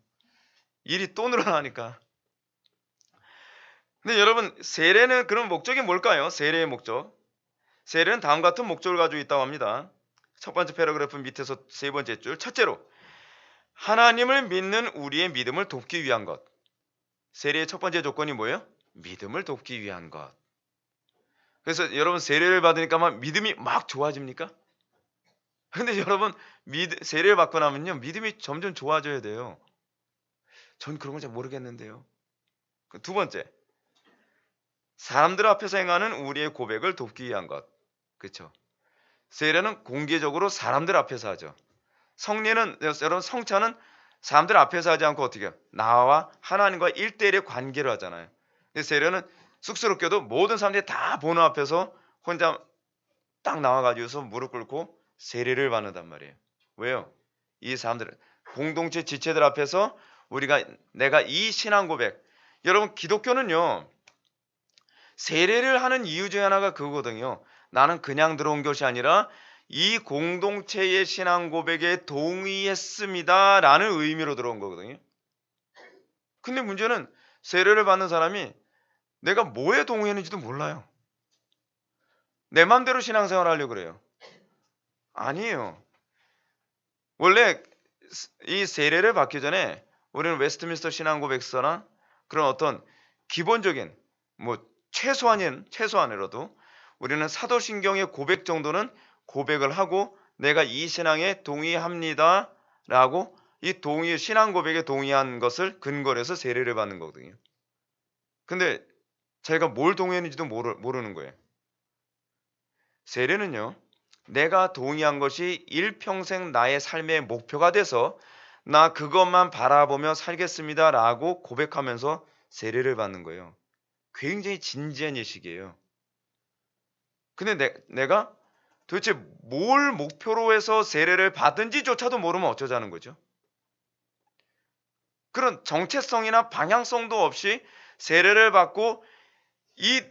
일이 또 늘어나니까. 근데 여러분 세례는 그런 목적이 뭘까요? 세례의 목적. 세례는 다음 같은 목적을 가지고 있다고 합니다. 첫 번째 패러그래프 밑에서 세 번째 줄. 첫째로 하나님을 믿는 우리의 믿음을 돕기 위한 것. 세례의 첫 번째 조건이 뭐예요? 믿음을 돕기 위한 것. 그래서 여러분 세례를 받으니까 막 믿음이 막 좋아집니까? 근데 여러분 세례를 받고 나면요 믿음이 점점 좋아져야 돼요. 전 그런 걸 잘 모르겠는데요. 두 번째, 사람들 앞에서 행하는 우리의 고백을 돕기 위한 것. 그렇죠? 세례는 공개적으로 사람들 앞에서 하죠. 성례는 여러분 성찬은 사람들 앞에서 하지 않고 어떻게 해요? 나와 하나님과 1대1의 관계를 하잖아요. 근데 세례는 쑥스럽게도 모든 사람들이 다 보는 앞에서 혼자 딱 나와가지고서 무릎 꿇고 세례를 받는단 말이에요. 왜요? 이 사람들은 공동체 지체들 앞에서 내가 이 신앙 고백. 여러분 기독교는요. 세례를 하는 이유 중에 하나가 그거거든요. 나는 그냥 들어온 것이 아니라 이 공동체의 신앙 고백에 동의했습니다. 라는 의미로 들어온 거거든요. 근데 문제는 세례를 받는 사람이 내가 뭐에 동의했는지도 몰라요. 내 맘대로 신앙생활 하려고 그래요. 아니에요. 원래 이 세례를 받기 전에 우리는 웨스트민스터 신앙고백서나 그런 어떤 기본적인 최소한이라도 우리는 사도신경의 고백 정도는 고백을 하고 내가 이 신앙에 동의합니다 라고 이 신앙 고백에 동의한 것을 근거로 해서 세례를 받는 거거든요. 근데 자기가 뭘 동의했는지도 모르는 거예요. 세례는요. 내가 동의한 것이 일평생 나의 삶의 목표가 돼서 나 그것만 바라보며 살겠습니다 라고 고백하면서 세례를 받는 거예요. 굉장히 진지한 예식이에요. 근데 내가 도대체 뭘 목표로 해서 세례를 받은지조차도 모르면 어쩌자는 거죠. 그런 정체성이나 방향성도 없이 세례를 받고 이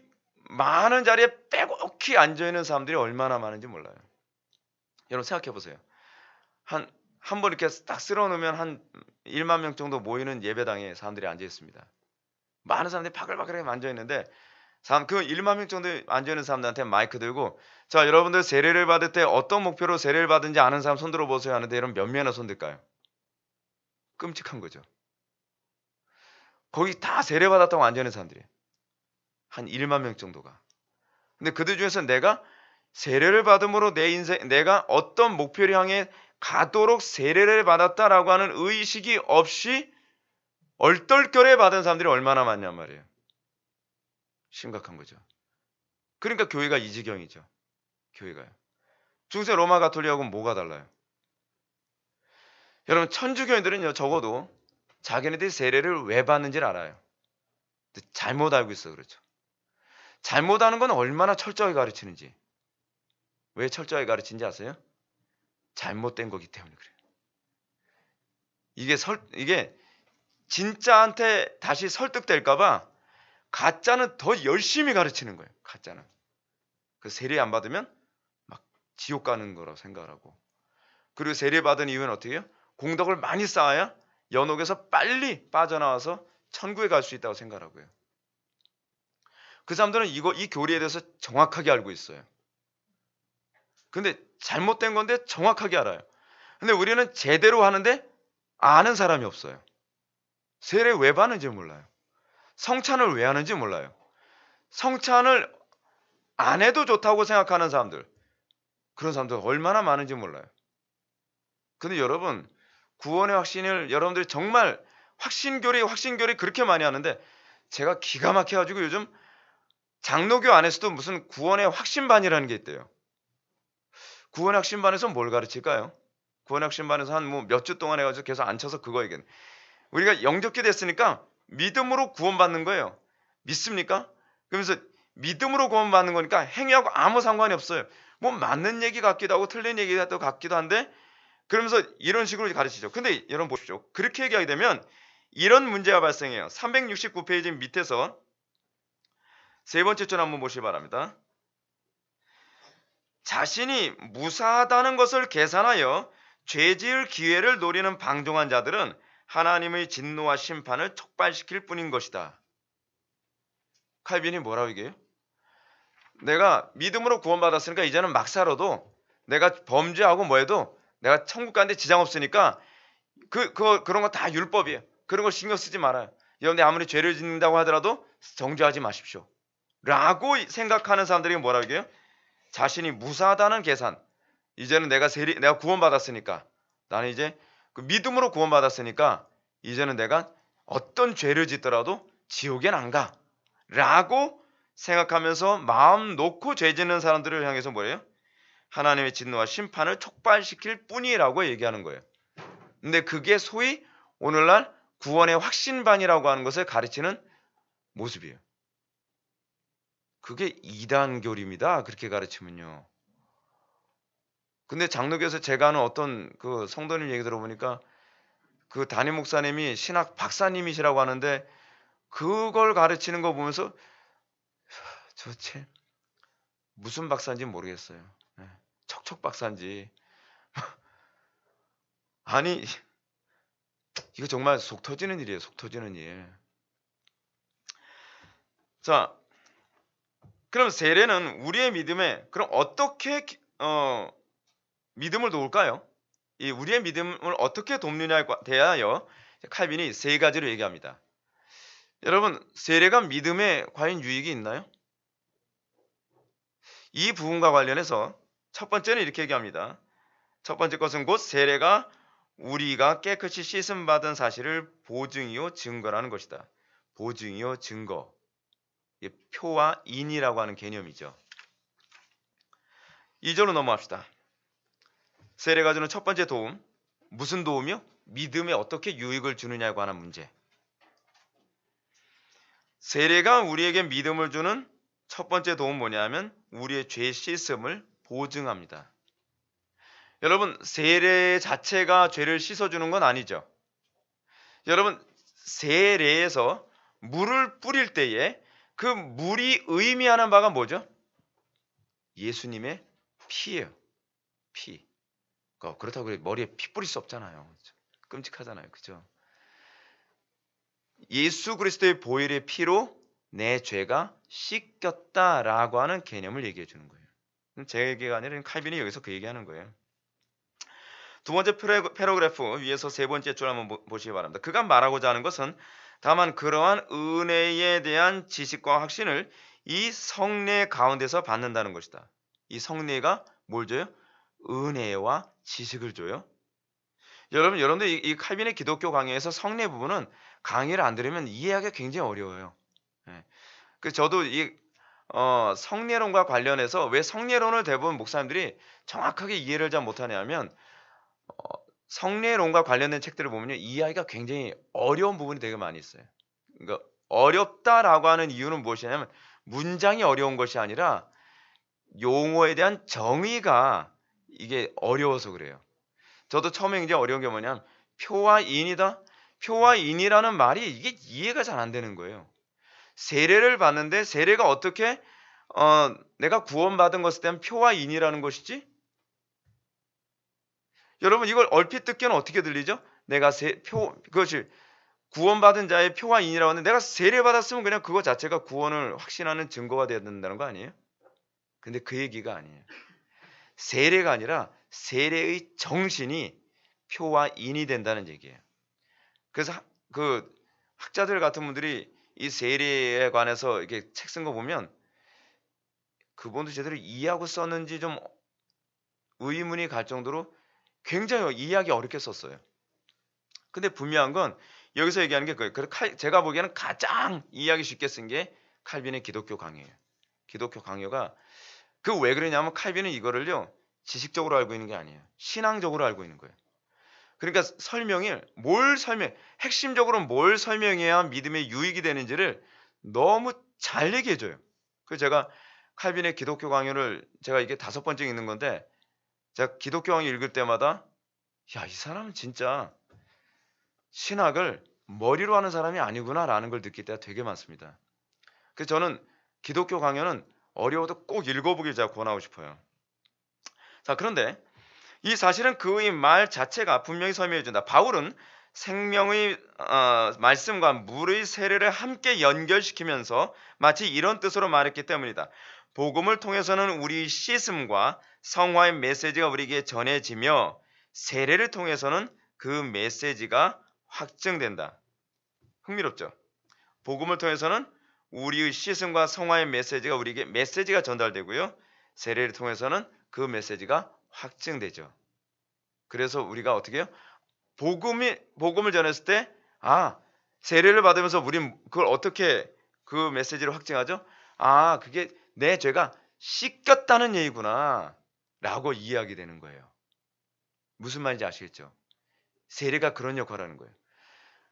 많은 자리에 빼곡히 앉아있는 사람들이 얼마나 많은지 몰라요. 여러분 생각해 보세요. 한 번 이렇게 딱 쓸어놓으면 한 1만 명 정도 모이는 예배당에 사람들이 앉아있습니다. 많은 사람들이 바글바글하게 앉아있는데 그 1만 명 정도 앉아있는 사람들한테 마이크 들고 자 여러분들 세례를 받을 때 어떤 목표로 세례를 받은지 아는 사람 손 들어보세요 하는데 여러분 몇 명이나 손 들까요? 끔찍한 거죠. 거기 다 세례 받았다고 앉아있는 사람들이 한 1만 명 정도가. 근데 그들 중에서 내가 세례를 받음으로 내 인생 내가 어떤 목표를 향해 가도록 세례를 받았다라고 하는 의식이 없이 얼떨결에 받은 사람들이 얼마나 많냔 말이에요. 심각한 거죠. 그러니까 교회가 이 지경이죠. 교회가요. 중세 로마 가톨릭하고는 뭐가 달라요? 여러분 천주교인들은요 적어도 자기네들이 세례를 왜 받는지를 알아요. 근데 잘못 알고 있어 그렇죠. 잘못하는 건 얼마나 철저하게 가르치는지. 왜 철저하게 가르치는지 아세요? 잘못된 거기 때문에 그래요. 이게 진짜한테 다시 설득될까봐 가짜는 더 열심히 가르치는 거예요. 가짜는. 그 세례 안 받으면 막 지옥 가는 거라고 생각을 하고. 그리고 세례 받은 이유는 어떻게 해요? 공덕을 많이 쌓아야 연옥에서 빨리 빠져나와서 천국에 갈 수 있다고 생각하고요. 그 사람들은 이 교리에 대해서 정확하게 알고 있어요. 근데 잘못된 건데 정확하게 알아요. 근데 우리는 제대로 하는데 아는 사람이 없어요. 세례 왜 받는지 몰라요. 성찬을 왜 하는지 몰라요. 성찬을 안 해도 좋다고 생각하는 사람들, 그런 사람들 얼마나 많은지 몰라요. 근데 여러분, 구원의 확신을 여러분들이 정말 확신교리 그렇게 많이 하는데, 제가 기가 막혀가지고 요즘 장로교 안에서도 무슨 구원의 확신반이라는 게 있대요. 구원의 확신반에서 뭘 가르칠까요? 구원의 확신반에서 한 뭐 몇 주 동안 해가지고 계속 앉혀서 그거 얘기해. 우리가 영접기 됐으니까 믿음으로 구원받는 거예요. 믿습니까? 그러면서 믿음으로 구원받는 거니까 행위하고 아무 상관이 없어요. 뭐 맞는 얘기 같기도 하고 틀린 얘기 같기도 한데, 그러면서 이런 식으로 가르치죠. 근데 여러분 보십시오. 그렇게 얘기하게 되면 이런 문제가 발생해요. 369페이지 밑에서 세 번째 줄 한번 보시기 바랍니다. 자신이 무사하다는 것을 계산하여 죄지을 기회를 노리는 방종한 자들은 하나님의 진노와 심판을 촉발시킬 뿐인 것이다. 칼빈이 뭐라고 얘기해요? 내가 믿음으로 구원받았으니까 이제는 막 살아도 내가 범죄하고 뭐해도 내가 천국 가는데 지장 없으니까 그런 거 다 율법이에요. 그런 거 신경 쓰지 말아요. 여러분들 아무리 죄를 짓는다고 하더라도 정죄하지 마십시오. 라고 생각하는 사람들이 뭐라고 얘기해요? 자신이 무사하다는 계산. 이제는 내가 구원받았으니까, 나는 이제 그 믿음으로 구원받았으니까 이제는 내가 어떤 죄를 짓더라도 지옥엔 안 가. 라고 생각하면서 마음 놓고 죄 짓는 사람들을 향해서 뭐예요? 하나님의 진노와 심판을 촉발시킬 뿐이라고 얘기하는 거예요. 근데 그게 소위 오늘날 구원의 확신반이라고 하는 것을 가르치는 모습이에요. 그게 이단교리입니다. 그렇게 가르치면요. 근데 장로교에서 제가 아는 어떤 그 성도님 얘기 들어보니까 그 담임 목사님이 신학 박사님이시라고 하는데, 그걸 가르치는 거 보면서 도대체 무슨 박사인지 모르겠어요. 척척 박사인지. 아니, 이거 정말 속 터지는 일이에요. 속 터지는 일. 자, 그럼 세례는 우리의 믿음에 그럼 어떻게 믿음을 도울까요? 이 우리의 믿음을 어떻게 돕느냐에 대하여 칼빈이 세 가지로 얘기합니다. 여러분, 세례가 믿음에 과연 유익이 있나요? 이 부분과 관련해서 첫 번째는 이렇게 얘기합니다. 첫 번째 것은 곧 세례가 우리가 깨끗이 씻음 받은 사실을 보증이요 증거라는 것이다. 보증이요 증거. 표와 인이라고 하는 개념이죠. 2절로 넘어갑시다. 세례가 주는 첫 번째 도움, 무슨 도움이요? 믿음에 어떻게 유익을 주느냐고 하는 문제. 세례가 우리에게 믿음을 주는 첫 번째 도움은 뭐냐면 우리의 죄 씻음을 보증합니다. 여러분, 세례 자체가 죄를 씻어주는 건 아니죠. 여러분, 세례에서 물을 뿌릴 때에 그 물이 의미하는 바가 뭐죠? 예수님의 피예요. 피. 그렇다고 머리에 피 뿌릴 수 없잖아요. 끔찍하잖아요. 그죠? 예수 그리스도의 보혈의 피로 내 죄가 씻겼다라고 하는 개념을 얘기해 주는 거예요. 제 얘기가 아니라 칼빈이 여기서 그 얘기하는 거예요. 두 번째 패러그래프 위에서 세 번째 줄 한번 보시기 바랍니다. 그가 말하고자 하는 것은 다만 그러한 은혜에 대한 지식과 확신을 이 성례 가운데서 받는다는 것이다. 이 성례가 뭘 줘요? 은혜와 지식을 줘요. 여러분들 이 칼빈의 기독교 강의에서 성례 부분은 강의를 안 들으면 이해하기가 굉장히 어려워요. 그 저도 이 성례론과 관련해서 왜 성례론을 대부분 목사님들이 정확하게 이해를 잘 못하냐면 성례론과 관련된 책들을 보면 이해하기가 굉장히 어려운 부분이 되게 많이 있어요. 그러니까 어렵다라고 하는 이유는 무엇이냐면 문장이 어려운 것이 아니라 용어에 대한 정의가 이게 어려워서 그래요. 저도 처음에 굉장히 어려운 게 뭐냐면 표와 인이다. 표와 인이라는 말이 이게 이해가 잘 안 되는 거예요. 세례를 받는데 세례가 어떻게 내가 구원받은 것에 대한 표와 인이라는 것이지? 여러분, 이걸 얼핏 듣기에는 어떻게 들리죠? 내가 그것이 구원받은 자의 표와 인이라고 하는데 내가 세례받았으면 그냥 그거 자체가 구원을 확신하는 증거가 되어야 된다는 거 아니에요? 근데 그 얘기가 아니에요. 세례가 아니라 세례의 정신이 표와 인이 된다는 얘기예요. 그래서 그 학자들 같은 분들이 이 세례에 관해서 이렇게 책 쓴 거 보면 그분도 제대로 이해하고 썼는지 좀 의문이 갈 정도로 굉장히 이해하기 어렵게 썼어요. 근데 분명한 건 여기서 얘기하는 게 그거예요. 제가 보기에는 가장 이해하기 쉽게 쓴 게 칼빈의 기독교 강요예요. 기독교 강요가 그 왜 그러냐면 칼빈은 이거를요 지식적으로 알고 있는 게 아니에요. 신앙적으로 알고 있는 거예요. 그러니까 핵심적으로 뭘 설명해야 믿음에 유익이 되는지를 너무 잘 얘기해줘요. 그래서 제가 칼빈의 기독교 강요를 제가 이게 5번째 읽는 건데 제가 기독교 강요 읽을 때마다 야, 이 사람은 진짜 신학을 머리로 하는 사람이 아니구나라는 걸 느낄 때가 되게 많습니다. 그래서 저는 기독교 강요는 어려워도 꼭 읽어보길 제가 권하고 싶어요. 자, 그런데 이 사실은 그의 말 자체가 분명히 설명해 준다. 바울은 생명의 말씀과 물의 세례를 함께 연결시키면서 마치 이런 뜻으로 말했기 때문이다. 복음을 통해서는 우리 씻음과 성화의 메시지가 우리에게 전해지며 세례를 통해서는 그 메시지가 확증된다. 흥미롭죠? 복음을 통해서는 우리의 씻음과 성화의 메시지가 우리에게 메시지가 전달되고요. 세례를 통해서는 그 메시지가 확증되죠. 그래서 우리가 어떻게 해요? 복음을 전했을 때 세례를 받으면서 우린 그걸 어떻게 그 메시지를 확증하죠? 그게 내 죄가 씻겼다는 얘기구나 라고 이해하게 되는 거예요. 무슨 말인지 아시겠죠? 세례가 그런 역할을 하는 거예요.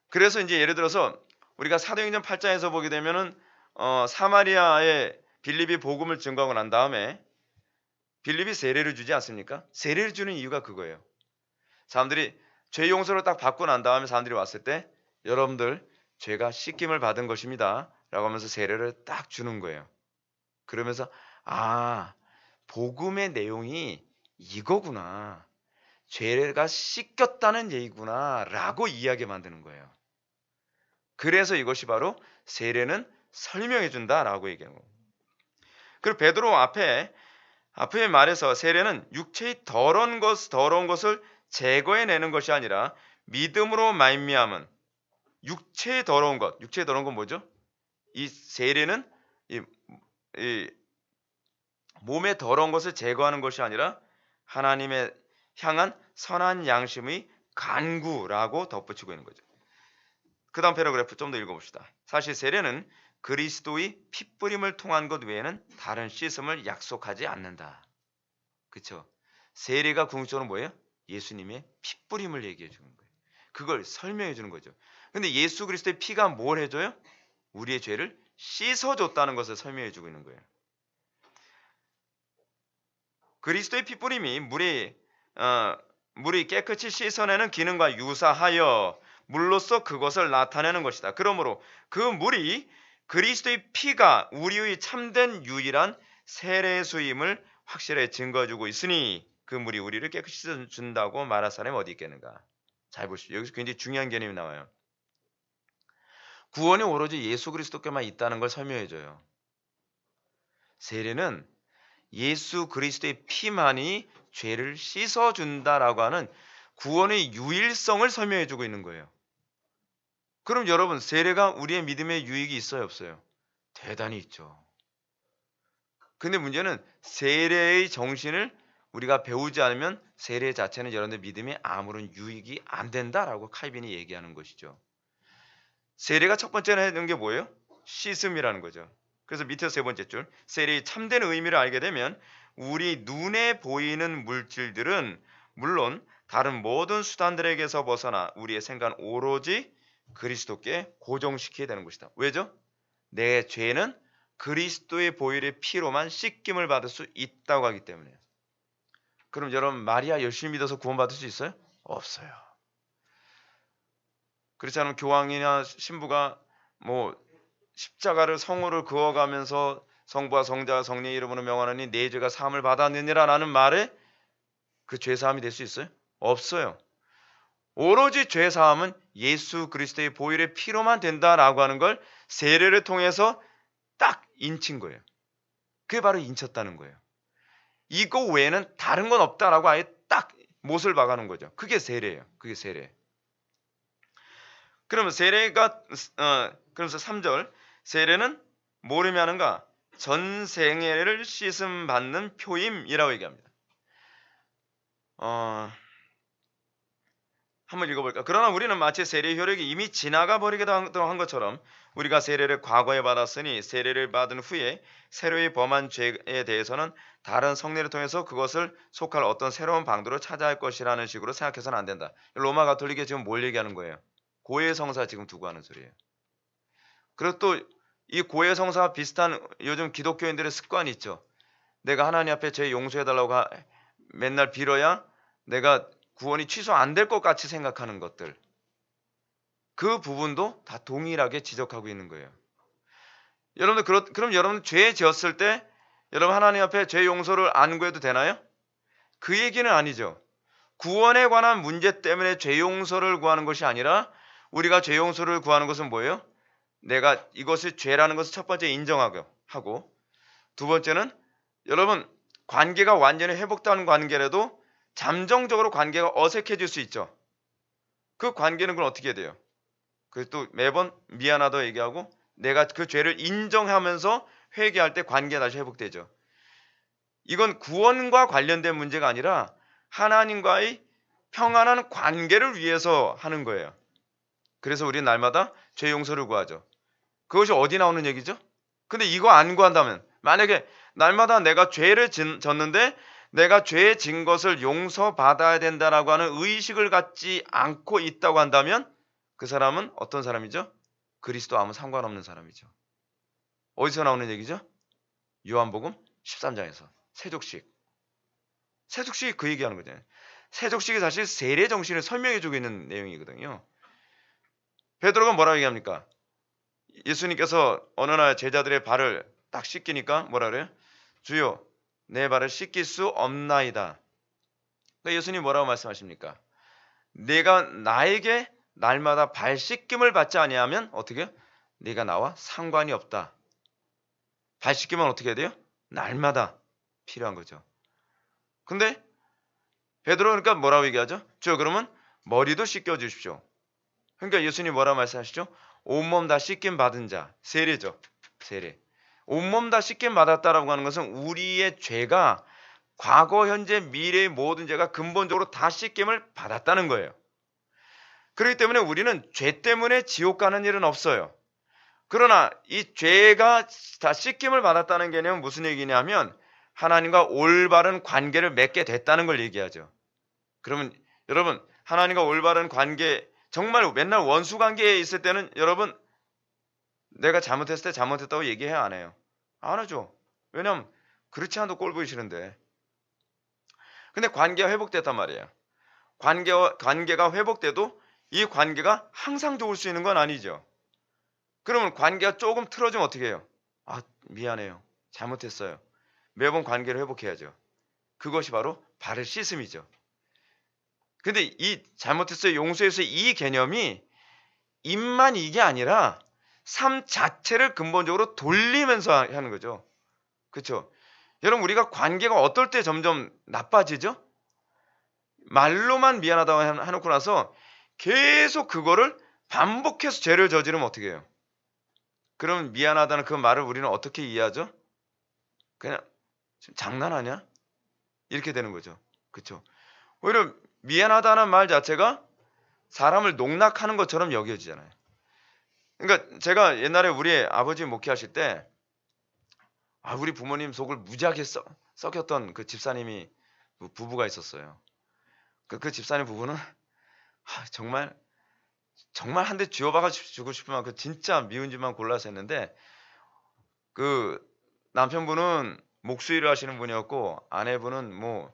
그래서 이제 예를 들어서 우리가 사도행전 8장에서 보게 되면은 사마리아에 빌립이 복음을 증거하고 난 다음에 빌립이 세례를 주지 않습니까? 세례를 주는 이유가 그거예요. 사람들이 죄 용서를 딱 받고 난 다음에 사람들이 왔을 때 여러분들 죄가 씻김을 받은 것입니다 라고 하면서 세례를 딱 주는 거예요. 그러면서 복음의 내용이 이거구나, 죄가 씻겼다는 얘기구나 라고 이해하게 만드는 거예요. 그래서 이것이 바로 세례는 설명해 준다라고 얘기하는 거예요. 그리고 베드로 앞에 말해서 세례는 육체의 더러운 것을 제거해내는 것이 아니라 믿음으로 말미암은 육체의 더러운 것 뭐죠? 이 세례는 이 몸의 더러운 것을 제거하는 것이 아니라 하나님의 향한 선한 양심의 간구라고 덧붙이고 있는 거죠. 그 다음 패러그래프 좀 더 읽어봅시다. 사실 세례는 그리스도의 피뿌림을 통한 것 외에는 다른 씻음을 약속하지 않는다. 그렇죠? 세례가 궁극적으로 뭐예요? 예수님의 피뿌림을 얘기해 주는 거예요. 그걸 설명해 주는 거죠. 근데 예수 그리스도의 피가 뭘 해줘요? 우리의 죄를 씻어줬다는 것을 설명해 주고 있는 거예요. 그리스도의 피뿌림이 물이 깨끗이 씻어내는 기능과 유사하여 물로써 그것을 나타내는 것이다. 그러므로 그 물이 그리스도의 피가 우리의 참된 유일한 세례수임을 확실하게 증거해주고 있으니 그 물이 우리를 깨끗이 준다고 말할 사람이 어디 있겠는가. 잘 보십시오. 여기서 굉장히 중요한 개념이 나와요. 구원이 오로지 예수 그리스도께만 있다는 걸 설명해줘요. 세례는 예수 그리스도의 피만이 죄를 씻어준다라고 하는 구원의 유일성을 설명해주고 있는 거예요. 그럼 여러분, 세례가 우리의 믿음에 유익이 있어요, 없어요? 대단히 있죠. 근데 문제는 세례의 정신을 우리가 배우지 않으면 세례 자체는 여러분들 믿음에 아무런 유익이 안 된다라고 칼빈이 얘기하는 것이죠. 세례가 첫 번째로 하는 게 뭐예요? 씻음이라는 거죠. 그래서 밑에 세 번째 줄, 세례의 참된 의미를 알게 되면 우리 눈에 보이는 물질들은 물론 다른 모든 수단들에게서 벗어나 우리의 생각은 오로지 그리스도께 고정시키게 되는 것이다. 왜죠? 내 죄는 그리스도의 보혈의 피로만 씻김을 받을 수 있다고 하기 때문에. 그럼 여러분, 마리아 열심히 믿어서 구원받을 수 있어요? 없어요. 그렇지 않으면 교황이나 신부가 십자가를 성으로 그어가면서 성부와 성자와 성령의 이름으로 명하노니 내 죄가 사함을 받았느니라 라는 말에 그 죄사함이 될 수 있어요? 없어요. 오로지 죄 사함은 예수 그리스도의 보혈의 피로만 된다라고 하는 걸 세례를 통해서 딱 인친 거예요. 그게 바로 인쳤다는 거예요. 이거 외에는 다른 건 없다라고 아예 딱 못을 박아놓은 거죠. 그게 세례예요. 그게 세례. 그러면 세례가 그래서 3절 세례는 뭘 의미하는가? 전생애를 씻음 받는 표임이라고 얘기합니다. 한번 읽어볼까? 그러나 우리는 마치 세례 효력이 이미 지나가 버리기도 한 것처럼 우리가 세례를 과거에 받았으니 세례를 받은 후에 새로이 범한 죄에 대해서는 다른 성례를 통해서 그것을 속할 어떤 새로운 방도를 찾아야 할 것이라는 식으로 생각해서는 안 된다. 로마 가톨릭에 지금 뭘 얘기하는 거예요? 고해성사 지금 두고 하는 소리예요. 그리고 또 이 고해성사와 비슷한 요즘 기독교인들의 습관이 있죠. 내가 하나님 앞에 죄 용서해달라고 맨날 빌어야 내가 구원이 취소 안 될 것 같이 생각하는 것들. 그 부분도 다 동일하게 지적하고 있는 거예요. 여러분들 그럼 여러분 죄 지었을 때 여러분 하나님 앞에 죄 용서를 안 구해도 되나요? 그 얘기는 아니죠. 구원에 관한 문제 때문에 죄 용서를 구하는 것이 아니라 우리가 죄 용서를 구하는 것은 뭐예요? 내가 이것이 죄라는 것을 첫 번째 인정하고 두 번째는 여러분 관계가 완전히 회복되는 관계라도 잠정적으로 관계가 어색해질 수 있죠. 그 관계는 그럼 어떻게 돼요? 그래서 또 매번 미안하다고 얘기하고 내가 그 죄를 인정하면서 회개할 때 관계가 다시 회복되죠. 이건 구원과 관련된 문제가 아니라 하나님과의 평안한 관계를 위해서 하는 거예요. 그래서 우리는 날마다 죄 용서를 구하죠. 그것이 어디 나오는 얘기죠? 근데 이거 안 구한다면 만약에 날마다 내가 죄를 졌는데 내가 죄 진 것을 용서받아야 된다라고 하는 의식을 갖지 않고 있다고 한다면 그 사람은 어떤 사람이죠? 그리스도와 아무 상관없는 사람이죠. 어디서 나오는 얘기죠? 요한복음 13장에서 세족식. 세족식이 그 얘기하는 거잖아요. 세족식이 사실 세례 정신을 설명해주고 있는 내용이거든요. 베드로가 뭐라고 얘기합니까? 예수님께서 어느 날 제자들의 발을 딱 씻기니까 뭐라 그래요? 주여 내 발을 씻길 수 없나이다. 그러니까 예수님 뭐라고 말씀하십니까? 내가 나에게 날마다 발 씻김을 받지 아니하면 어떻게? 네가 나와 상관이 없다. 발 씻기면 어떻게 해야 돼요? 날마다 필요한 거죠. 근데 베드로 그러니까 뭐라고 얘기하죠? 주여 그러면 머리도 씻겨 주십시오. 그러니까 예수님 뭐라고 말씀하시죠? 온몸 다 씻김 받은 자, 세례죠. 세례. 온몸 다 씻김 받았다라고 하는 것은 우리의 죄가 과거, 현재, 미래의 모든 죄가 근본적으로 다 씻김을 받았다는 거예요. 그렇기 때문에 우리는 죄 때문에 지옥 가는 일은 없어요. 그러나 이 죄가 다 씻김을 받았다는 개념은 무슨 얘기냐면 하나님과 올바른 관계를 맺게 됐다는 걸 얘기하죠. 그러면 여러분 하나님과 올바른 관계 정말 맨날 원수 관계에 있을 때는 여러분 내가 잘못했을 때 잘못했다고 얘기해야 안 해요. 안 하죠. 왜냐면 그렇지 않아도 꼴 보기 싫은데. 근데 관계가 회복됐단 말이에요. 관계가 회복돼도 이 관계가 항상 좋을 수 있는 건 아니죠. 그러면 관계가 조금 틀어지면 어떻게 해요? 아 미안해요. 잘못했어요. 매번 관계를 회복해야죠. 그것이 바로 발을 씻음이죠. 근데 이 잘못했어요. 용서했어요. 이 개념이 입만 이게 아니라 삶 자체를 근본적으로 돌리면서 하는 거죠. 그렇죠? 여러분 우리가 관계가 어떨 때 점점 나빠지죠? 말로만 미안하다고 해놓고 나서 계속 그거를 반복해서 죄를 저지르면 어떻게 해요? 그럼 미안하다는 그 말을 우리는 어떻게 이해하죠? 그냥 장난하냐? 이렇게 되는 거죠. 그렇죠? 오히려 미안하다는 말 자체가 사람을 농락하는 것처럼 여겨지잖아요. 그러니까 제가 옛날에 우리 아버지 목회하실 때 우리 부모님 속을 무지하게 썩였던 그 집사님이 부부가 있었어요. 그 집사님 부부는 정말 한 대 쥐어박아 주고 싶은 만큼 진짜 미운 짓만 골라서 했는데 그 남편분은 목수일을 하시는 분이었고 아내분은 뭐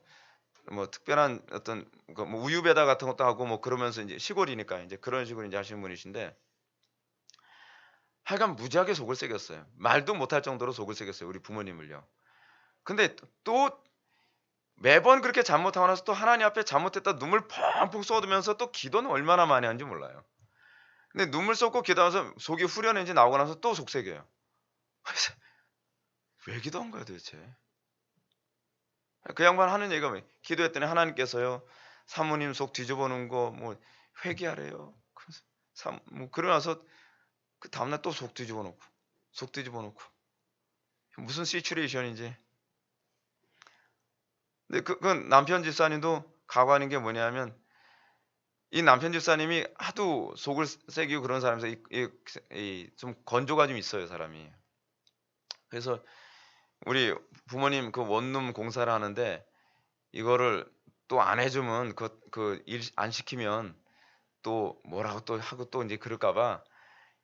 특별한 어떤 뭐 우유 배달 같은 것도 하고 뭐 그러면서 이제 시골이니까 이제 그런 식으로 이제 하시는 분이신데 하여간 무지하게 속을 새겼어요. 말도 못할 정도로 속을 새겼어요. 우리 부모님을요. 근데 또 매번 그렇게 잘못하고 나서 또 하나님 앞에 잘못했다 눈물 펑펑 쏟으면서 또 기도는 얼마나 많이 하는지 몰라요. 근데 눈물 쏟고 기도하면서 속이 후련해지 나오고 나서 또 속색여요. 그래서 왜 기도한 거야 도대체? 그 양반 하는 얘기가 뭐예요? 기도했더니 하나님께서요 사모님 속 뒤집어 놓은 거 뭐 회개하래요. 그래서 뭐 그러고 나서 그 다음날 또 속 뒤집어 놓고 무슨 시츄레이션인지. 근데 그 남편 집사님도 가관인 게 뭐냐면 이 남편 집사님이 하도 속을 새기고 그런 사람에서 좀 건조가 좀 있어요 사람이. 그래서 우리 부모님 그 원룸 공사를 하는데 이거를 또 안 해주면 그 일 안 시키면 또 뭐라고 또 하고 또 이제 그럴까봐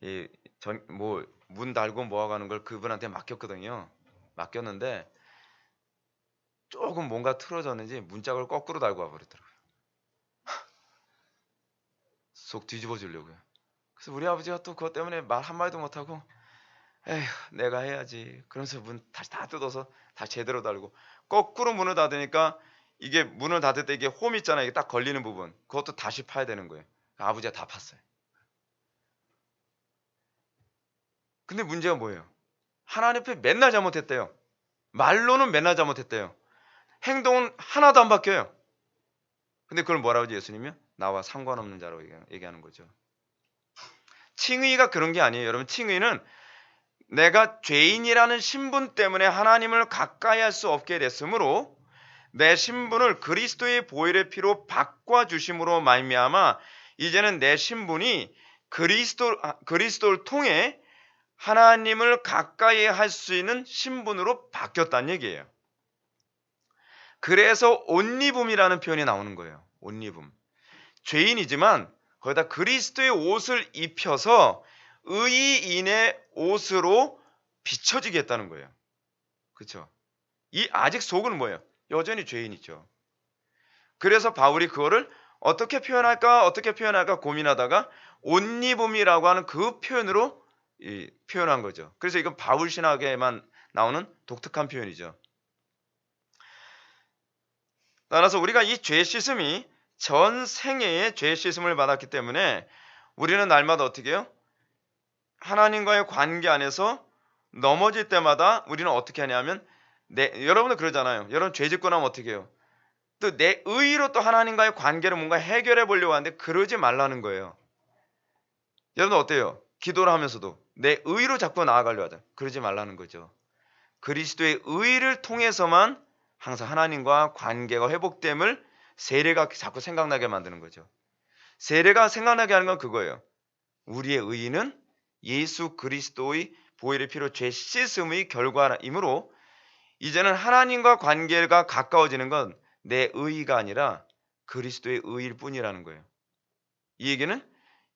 이 전 뭐 문 달고 뭐 하고 하는 걸 그분한테 맡겼거든요. 맡겼는데 조금 뭔가 틀어졌는지 문짝을 거꾸로 달고 와버리더라고요. 속 뒤집어 주려고요. 그래서 우리 아버지가 또 그것 때문에 말 한마디도 못하고 에휴 내가 해야지 그러면서 문 다시 다 뜯어서 다시 제대로 달고 거꾸로 문을 닫으니까 이게 문을 닫을 때 이게 홈 있잖아요. 이게 딱 걸리는 부분 그것도 다시 파야 되는 거예요. 아버지가 다 팠어요. 근데 문제가 뭐예요? 하나님 앞에 맨날 잘못했대요. 말로는 맨날 잘못했대요. 행동은 하나도 안 바뀌어요. 근데 그걸 뭐라고 하지 예수님이요? 나와 상관없는 자라고 얘기하는 거죠. 칭의가 그런 게 아니에요. 여러분 칭의는 내가 죄인이라는 신분 때문에 하나님을 가까이 할 수 없게 됐으므로 내 신분을 그리스도의 보혈의 피로 바꿔주심으로 말미암아 이제는 내 신분이 그리스도를 통해 하나님을 가까이 할 수 있는 신분으로 바뀌었다는 얘기예요. 그래서 옷입음이라는 표현이 나오는 거예요. 옷입음. 죄인이지만 거기다 그리스도의 옷을 입혀서 의인의 옷으로 비춰지게 했다는 거예요. 그렇죠? 이 아직 속은 뭐예요? 여전히 죄인이죠. 그래서 바울이 그거를 어떻게 표현할까 고민하다가 옷입음이라고 하는 그 표현으로 표현한 거죠. 그래서 이건 바울 신학에만 나오는 독특한 표현이죠. 따라서 우리가 이 죄 씻음이 전 생애의 죄 씻음을 받았기 때문에 우리는 날마다 어떻게 해요? 하나님과의 관계 안에서 넘어질 때마다 우리는 어떻게 하냐면 여러분도 그러잖아요. 여러분 죄 짓고 나면 어떻게 해요? 또 내 의로 또 하나님과의 관계를 뭔가 해결해 보려고 하는데 그러지 말라는 거예요. 여러분 어때요? 기도를 하면서도 내 의로 자꾸 나아가려고 하잖아요. 그러지 말라는 거죠. 그리스도의 의를 통해서만 항상 하나님과 관계가 회복됨을 세례가 자꾸 생각나게 만드는 거죠. 세례가 생각나게 하는 건 그거예요. 우리의 의는 예수 그리스도의 보혈의 피로 죄 씻음의 결과이므로 이제는 하나님과 관계가 가까워지는 건 내 의의가 아니라 그리스도의 의일 뿐이라는 거예요. 이 얘기는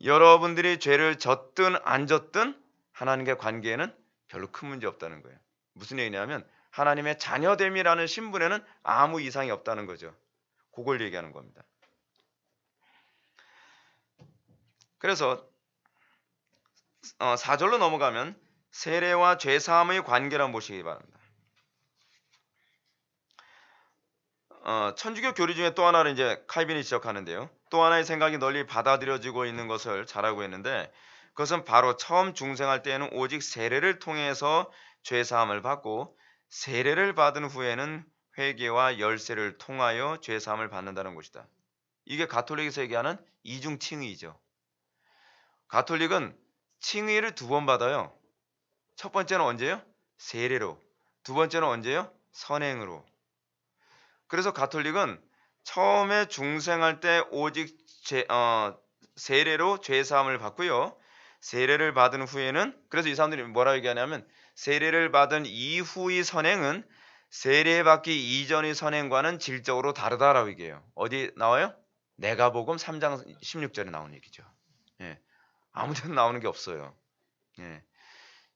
여러분들이 죄를 졌든 안 졌든 하나님과의 관계에는 별로 큰 문제 없다는 거예요. 무슨 얘기냐면 하나님의 자녀됨이라는 신분에는 아무 이상이 없다는 거죠. 그걸 얘기하는 겁니다. 그래서 4절로 넘어가면 세례와 죄사함의 관계란 보시기 바랍니다. 천주교 교리 중에 또 하나를 이제 칼빈이 지적하는데요. 또 하나의 생각이 널리 받아들여지고 있는 것을 잘 알고 있는데 그것은 바로 처음 중생할 때에는 오직 세례를 통해서 죄사함을 받고 세례를 받은 후에는 회개와 열세를 통하여 죄사함을 받는다는 것이다. 이게 가톨릭에서 얘기하는 이중 칭의죠. 가톨릭은 칭의를 2번 받아요. 첫 번째는 언제요? 세례로. 두 번째는 언제요? 선행으로. 그래서 가톨릭은 처음에 중생할 때 오직 세례로 죄사함을 받고요. 세례를 받은 후에는 그래서 이 사람들이 뭐라고 얘기하냐면 세례를 받은 이후의 선행은 세례받기 이전의 선행과는 질적으로 다르다라고 얘기해요. 어디 나와요? 내가복음 3장 16절에 나오는 얘기죠. 예. 아무 데나 나오는 게 없어요. 예.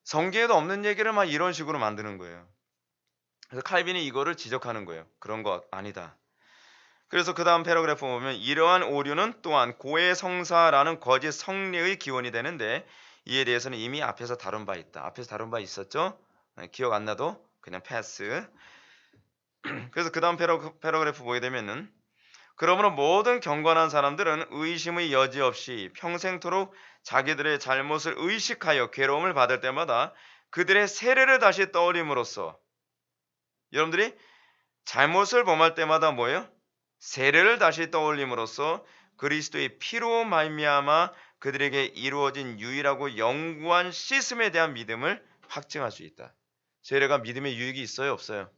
성경에도 없는 얘기를 막 이런 식으로 만드는 거예요. 그래서 칼빈이 이거를 지적하는 거예요. 그런 거 아니다. 그래서 그 다음 패러그래프 보면 이러한 오류는 또한 고해성사라는 거짓 성례의 기원이 되는데 이에 대해서는 이미 앞에서 다룬 바 있다. 앞에서 다룬 바 있었죠? 기억 안 나도 그냥 패스. 그래서 그 다음 패러그래프 보게 되면은 그러므로 모든 경건한 사람들은 의심의 여지 없이 평생토록 자기들의 잘못을 의식하여 괴로움을 받을 때마다 그들의 세례를 다시 떠올림으로써 여러분들이 잘못을 범할 때마다 뭐예요? 세례를 다시 떠올림으로써 그리스도의 피로 말미암아 그들에게 이루어진 유일하고 영구한 씻음에 대한 믿음을 확증할 수 있다. 세례가 믿음의 유익이 있어요? 없어요?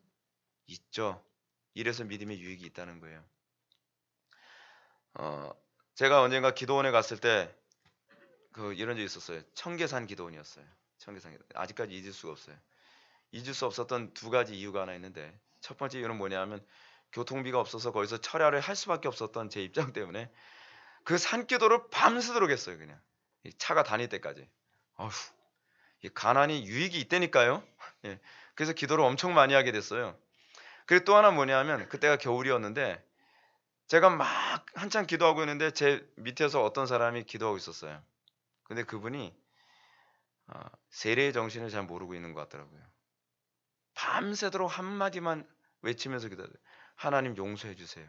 있죠. 이래서 믿음의 유익이 있다는 거예요. 제가 언젠가 기도원에 갔을 때 이런 적이 있었어요. 청계산 기도원이었어요. 청계산 기도원. 아직까지 잊을 수가 없어요. 잊을 수 없었던 두 가지 이유가 하나 있는데 첫 번째 이유는 뭐냐면 교통비가 없어서 거기서 철야를 할 수밖에 없었던 제 입장 때문에 그 산기도를 밤새도록 했어요. 그냥 이 차가 다닐 때까지. 어휴, 이 가난이 유익이 있다니까요. 예, 그래서 기도를 엄청 많이 하게 됐어요. 그리고 또 하나 뭐냐면 그때가 겨울이었는데 제가 막 한참 기도하고 있는데 제 밑에서 어떤 사람이 기도하고 있었어요. 근데 그분이 세례의 정신을 잘 모르고 있는 것 같더라고요. 밤새도록 한마디만 외치면서 기도해요. 하나님 용서해 주세요.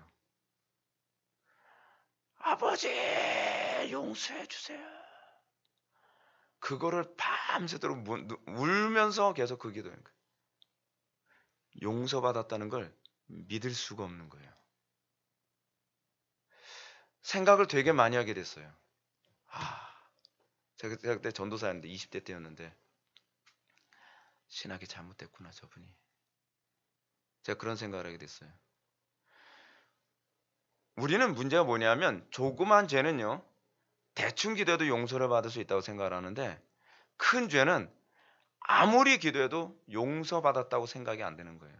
아버지 용서해 주세요. 그거를 밤새도록 울면서 계속 그 기도하는 거예요. 용서받았다는 걸 믿을 수가 없는 거예요. 생각을 되게 많이 하게 됐어요. 제가 그때 전도사였는데 20대 때였는데 신학이 잘못됐구나 저분이. 제가 그런 생각을 하게 됐어요. 우리는 문제가 뭐냐면 조그만 죄는요. 대충 기도해도 용서를 받을 수 있다고 생각을 하는데 큰 죄는 아무리 기도해도 용서받았다고 생각이 안 되는 거예요.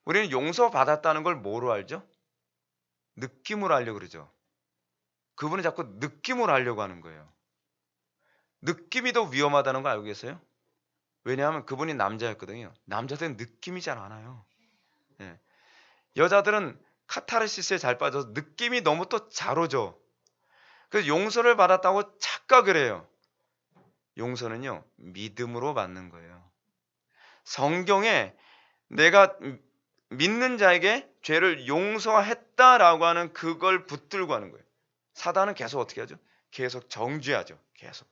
우리는 용서받았다는 걸 뭐로 알죠? 느낌으로 알려고 그러죠. 그분은 자꾸 느낌으로 하려고 하는 거예요. 느낌이 더 위험하다는 거 알고 계세요? 왜냐하면 그분이 남자였거든요. 남자들은 느낌이 잘 안 와요. 예. 여자들은 카타르시스에 잘 빠져서 느낌이 너무 또 잘 오죠. 그래서 용서를 받았다고 착각을 해요. 용서는요, 믿음으로 받는 거예요. 성경에 내가 믿는 자에게 죄를 용서했다라고 하는 그걸 붙들고 하는 거예요. 사단은 계속 어떻게 하죠? 계속 정죄하죠. 계속.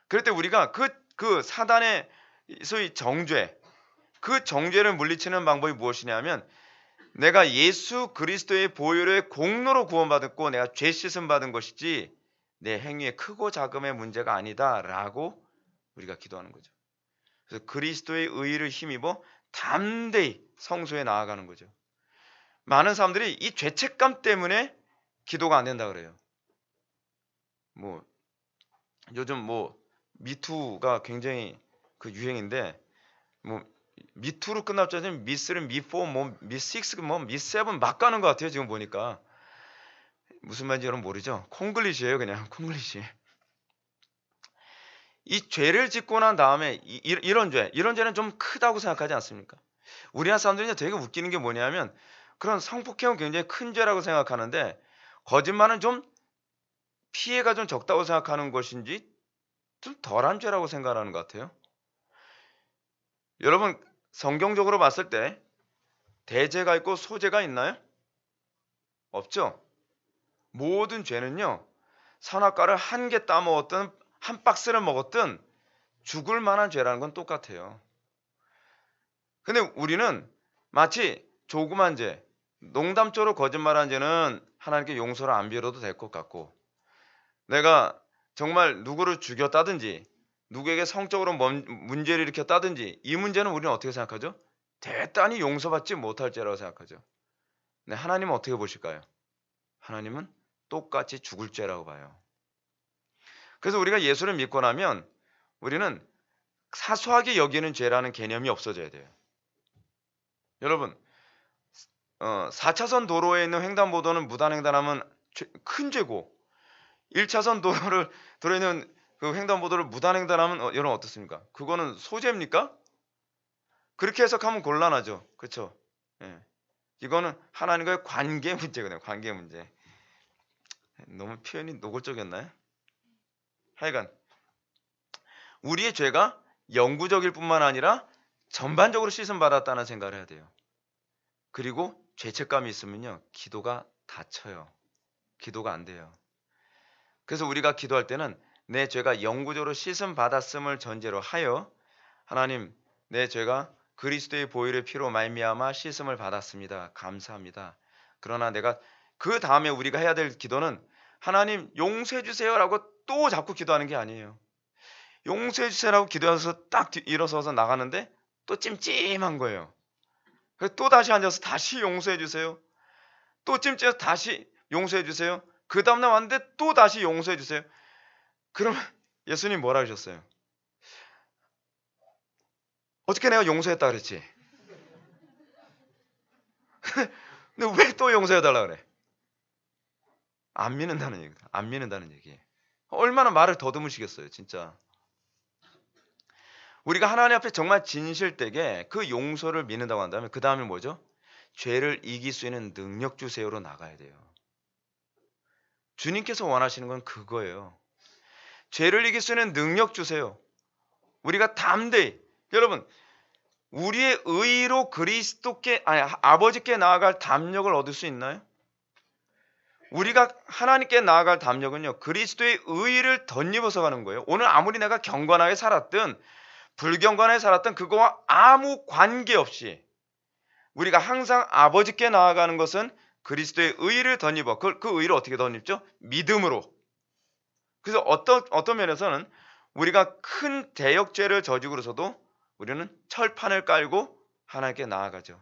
그럴 때 우리가 그 사단의 소위 정죄, 그 정죄를 물리치는 방법이 무엇이냐면 내가 예수 그리스도의 보혈의 공로로 구원받았고 내가 죄 씻음 받은 것이지 내 행위의 크고 작음의 문제가 아니다라고 우리가 기도하는 거죠. 그래서 그리스도의 의의를 힘입어 담대히 성소에 나아가는 거죠. 많은 사람들이 이 죄책감 때문에 기도가 안 된다 그래요. 요즘 미투가 굉장히 그 유행인데 미투로 끝날 줄 알았더니 미3, 미4, 미6, 미7 막 가는 것 같아요. 지금 보니까 무슨 말인지 여러분 모르죠? 콩글리시예요, 그냥 콩글리시. 이 죄를 짓고 난 다음에 이런 죄는 좀 크다고 생각하지 않습니까? 우리나라 사람들이 되게 웃기는 게 뭐냐면 그런 성폭행은 굉장히 큰 죄라고 생각하는데 거짓말은 좀 피해가 좀 적다고 생각하는 것인지 좀 덜한 죄라고 생각하는 것 같아요. 여러분 성경적으로 봤을 때 대죄가 있고 소죄가 있나요? 없죠. 모든 죄는요. 선악과를 한 개 따먹었든 한 박스를 먹었든 죽을 만한 죄라는 건 똑같아요. 근데 우리는 마치 조그만 죄, 농담조로 거짓말한 죄는 하나님께 용서를 안 빌어도 될 것 같고 내가 정말 누구를 죽였다든지 누구에게 성적으로 문제를 일으켰다든지 이 문제는 우리는 어떻게 생각하죠? 대단히 용서받지 못할 죄라고 생각하죠. 근데 하나님은 어떻게 보실까요? 하나님은 똑같이 죽을 죄라고 봐요. 그래서 우리가 예수를 믿고 나면 우리는 사소하게 여기는 죄라는 개념이 없어져야 돼요. 여러분 4차선 도로에 있는 횡단보도는 무단횡단하면 큰 죄고 1차선 도로에 있는 그 횡단보도를 무단횡단하면 여러분 어떻습니까? 그거는 소죄입니까? 그렇게 해석하면 곤란하죠. 그렇죠? 예. 이거는 하나님과의 관계 문제거든요. 관계 문제. 너무 표현이 노골적이었나요? 하여간 우리의 죄가 영구적일 뿐만 아니라 전반적으로 씻음 받았다는 생각을 해야 돼요. 그리고 죄책감이 있으면요, 기도가 닫혀요. 기도가 안 돼요. 그래서 우리가 기도할 때는 내 죄가 영구적으로 씻음 받았음을 전제로 하여 하나님, 내 죄가 그리스도의 보혈의 피로 말미암아 씻음을 받았습니다. 감사합니다. 그러나 내가 그 다음에 우리가 해야 될 기도는 하나님 용서해 주세요라고 또 자꾸 기도하는 게 아니에요. 용서해 주세요라고 기도해서 딱 일어서서 나가는데 또 찜찜한 거예요. 그래서 또 다시 앉아서 다시 용서해 주세요. 또 찜찜해서 다시 용서해 주세요. 그 다음날 왔는데 또 다시 용서해 주세요. 그러면 예수님 뭐라 하셨어요? 어떻게 내가 용서했다 그랬지? 근데 왜 또 용서해달라 그래? 안 믿는다는 얘기다. 안 믿는다는 얘기. 얼마나 말을 더듬으시겠어요, 진짜. 우리가 하나님 앞에 정말 진실되게 그 용서를 믿는다고 한다면 그 다음에 뭐죠? 죄를 이길 수 있는 능력 주세요로 나가야 돼요. 주님께서 원하시는 건 그거예요. 죄를 이길 수 있는 능력 주세요. 우리가 담대히, 여러분, 우리의 의로 그리스도께, 아버지께 나아갈 담력을 얻을 수 있나요? 우리가 하나님께 나아갈 담력은요, 그리스도의 의를 덧입어서 가는 거예요. 오늘 아무리 내가 경건하게 살았든 불경건하게 살았든 그거와 아무 관계없이 우리가 항상 아버지께 나아가는 것은 그리스도의 의를 덧입어. 그 의를 어떻게 덧입죠? 믿음으로. 그래서 어떤 면에서는 우리가 큰 대역죄를 저지고서도 우리는 철판을 깔고 하나님께 나아가죠.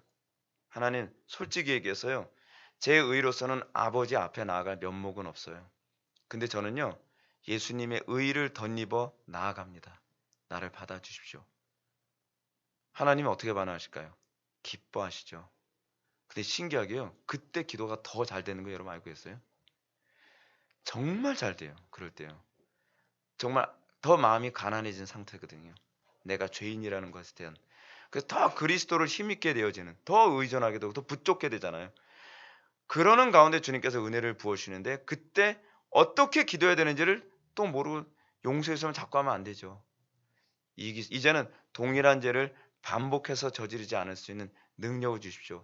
하나님, 솔직히 얘기해서요, 제 의로서는 아버지 앞에 나아갈 면목은 없어요. 근데 저는요, 예수님의 의를 덧입어 나아갑니다. 나를 받아주십시오. 하나님은 어떻게 반응하실까요? 기뻐하시죠. 근데 신기하게요, 그때 기도가 더 잘 되는 거 여러분 알고 계세요? 정말 잘 돼요. 그럴 때요. 정말 더 마음이 가난해진 상태거든요. 내가 죄인이라는 것에 대한. 그래서 더 그리스도를 힘있게 되어지는, 더 의존하게 되고 더 붙잡게 되잖아요. 그러는 가운데 주님께서 은혜를 부어주시는데 그때 어떻게 기도해야 되는지를 또 모르고 용서했으면 자꾸 하면 안 되죠. 이제는 동일한 죄를 반복해서 저지르지 않을 수 있는 능력을 주십시오.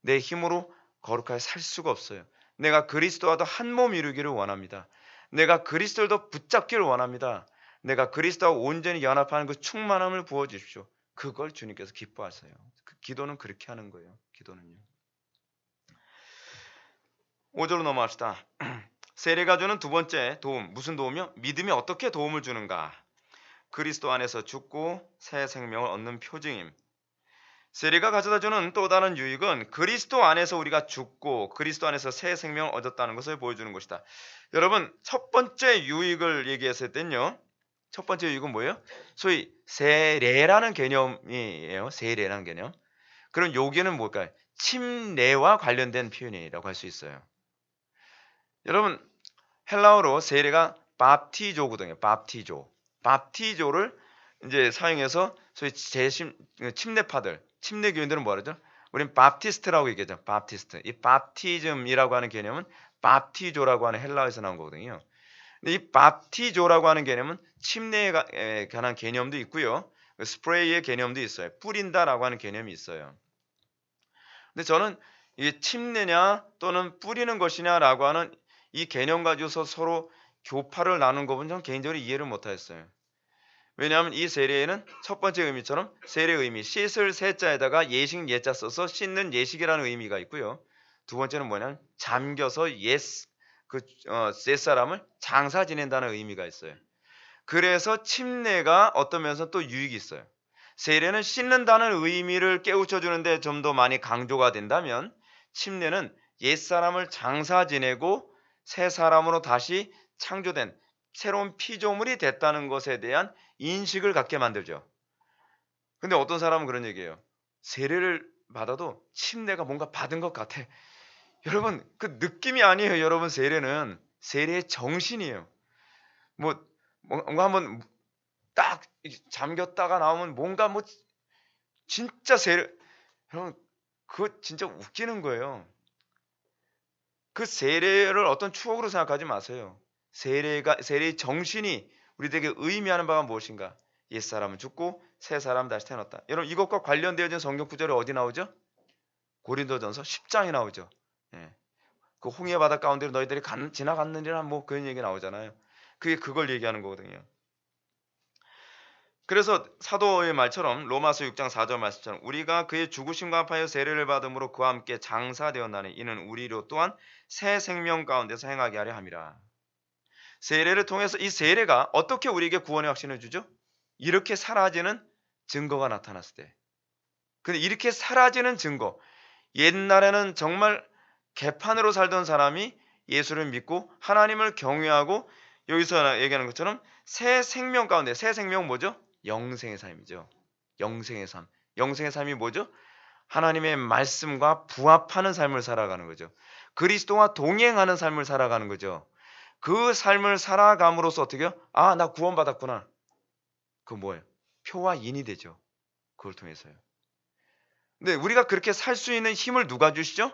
내 힘으로 거룩하게 살 수가 없어요. 내가 그리스도와도 한 몸 이루기를 원합니다. 내가 기리스도를 더 붙잡기를 원합니다. 내가 그리스도와 온전히 연합하는 그 충만함을 부어주십시오. 그걸 주님께서 기뻐하세요. 기도는 그렇게 하는 거예요. 기도는요. 5절로 넘어갑시다. 세례가 주는 두 번째 도움, 무슨 도움이요? 믿음이 어떻게 도움을 주는가? 그리스도 안에서 죽고 새 생명을 얻는 표징임. 세례가 가져다주는 또 다른 유익은 그리스도 안에서 우리가 죽고 그리스도 안에서 새 생명을 얻었다는 것을 보여주는 것이다. 여러분, 첫 번째 유익을 얘기했을 땐요, 첫 번째 유익은 뭐예요? 소위 세례라는 개념이에요. 세례라는 개념. 그럼 여기는 뭘까요? 침례와 관련된 표현이라고 할 수 있어요. 여러분, 헬라어로 세례가 밥티조거든요. 밥티조를 이제 사용해서 소위 침례파들, 침례교인들은 뭐라 그러죠? 우린 밥티스트라고 얘기하죠. 밥티스트. 이 밥티즘이라고 하는 개념은 밥티조라고 하는 헬라어에서 나온 거거든요. 근데 이 밥티조라고 하는 개념은 침례에 관한 개념도 있고요. 스프레이의 개념도 있어요. 뿌린다라고 하는 개념이 있어요. 근데 저는 이게 침례냐 또는 뿌리는 것이냐라고 하는 이 개념 가지고서 서로 교파를 나눈 거 보면 저는 개인적으로 이해를 못하겠어요. 왜냐하면 이 세례에는 첫 번째 의미처럼 세례 의미, 씻을 세자에다가 예식 예자 써서 씻는 예식이라는 의미가 있고요. 두 번째는 뭐냐면 잠겨서 옛사람을 장사 지낸다는 의미가 있어요. 그래서 침례가 어떤 면에서 또 유익이 있어요. 세례는 씻는다는 의미를 깨우쳐 주는데 좀 더 많이 강조가 된다면 침례는 옛사람을 장사 지내고 새 사람으로 다시 창조된 새로운 피조물이 됐다는 것에 대한 인식을 갖게 만들죠. 근데 어떤 사람은 그런 얘기예요. 세례를 받아도 침례가 뭔가 받은 것 같아. 여러분, 그 느낌이 아니에요. 여러분, 세례는 세례의 정신이에요. 뭔가 한번 딱 잠겼다가 나오면 뭔가 진짜 세례, 여러분, 그거 진짜 웃기는 거예요. 그 세례를 어떤 추억으로 생각하지 마세요. 세례의 정신이 우리에게 의미하는 바가 무엇인가? 옛사람은 죽고 새 사람 다시 태어났다. 여러분, 이것과 관련되어진 성경 구절이 어디 나오죠? 고린도전서 10장이 나오죠. 예. 그 홍해 바다 가운데로 너희들이 지나갔느니라 뭐 그런 얘기 나오잖아요. 그게 그걸 얘기하는 거거든요. 그래서 사도의 말처럼 로마서 6장 4절 말씀처럼 우리가 그의 죽으심과 합하여 세례를 받음으로 그와 함께 장사되었나니 이는 우리로 또한 새 생명 가운데서 행하게 하려 함이라. 세례를 통해서 이 세례가 어떻게 우리에게 구원의 확신을 주죠? 이렇게 사라지는 증거가 나타났을 때. 근데 이렇게 사라지는 증거. 옛날에는 정말 개판으로 살던 사람이 예수를 믿고 하나님을 경외하고 여기서 얘기하는 것처럼 새 생명 가운데, 새 생명 뭐죠? 영생의 삶이죠. 영생의 삶. 영생의 삶이 뭐죠? 하나님의 말씀과 부합하는 삶을 살아가는 거죠. 그리스도와 동행하는 삶을 살아가는 거죠. 그 삶을 살아감으로써 어떻게요? 아, 나 구원받았구나. 그 뭐예요? 표와 인이 되죠. 그걸 통해서요. 근데 우리가 그렇게 살 수 있는 힘을 누가 주시죠?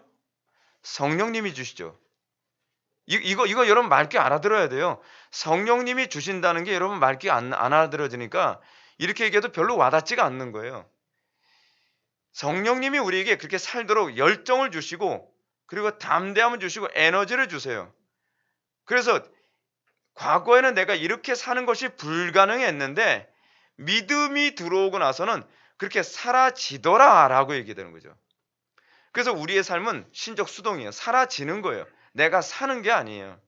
성령님이 주시죠. 이거 여러분 맑게 알아들어야 돼요. 성령님이 주신다는 게 여러분 맑게 안 알아들어지니까 이렇게 얘기해도 별로 와닿지가 않는 거예요. 성령님이 우리에게 그렇게 살도록 열정을 주시고 그리고 담대함을 주시고 에너지를 주세요. 그래서 과거에는 내가 이렇게 사는 것이 불가능했는데 믿음이 들어오고 나서는 그렇게 사라지더라 라고 얘기되는 거죠. 그래서 우리의 삶은 신적 수동이에요. 사라지는 거예요. 내가 사는 게 아니에요.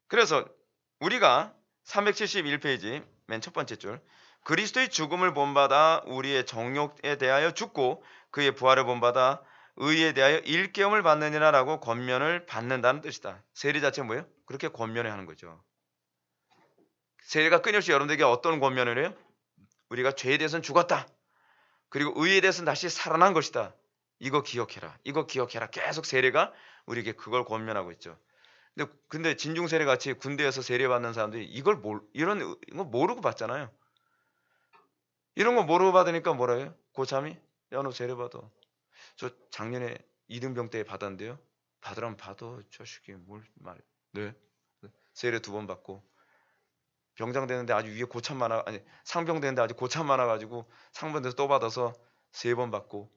그래서 우리가 371페이지 맨 첫 번째 줄 그리스도의 죽음을 본받아 우리의 정욕에 대하여 죽고 그의 부활을 본받아 의에 대하여 일깨움을 받느니라 라고 권면을 받는다는 뜻이다. 세례 자체가 뭐예요? 그렇게 권면을 하는 거죠. 세례가 끊임없이 여러분들에게 어떤 권면을 해요? 우리가 죄에 대해서는 죽었다. 그리고 의에 대해서는 다시 살아난 것이다. 이거 기억해라. 이거 기억해라. 계속 세례가 우리에게 그걸 권면하고 있죠. 근데 진중 세례 같이 군대에서 세례 받는 사람들이 이런 거 모르고 받잖아요. 이런 거 모르고 받으니까 뭐라 해요? 고참이 야, 너 세례 받아. 저 작년에 이등병 때 받았는데요. 받으라면 받아. 자식이 뭘 말해. 네. 세례 2번 받고 병장 되는데 아주 위에 고참 많아, 아니 상병 되는데 아주 고참 많아가지고 상병 돼서 또 받아서 3번 받고.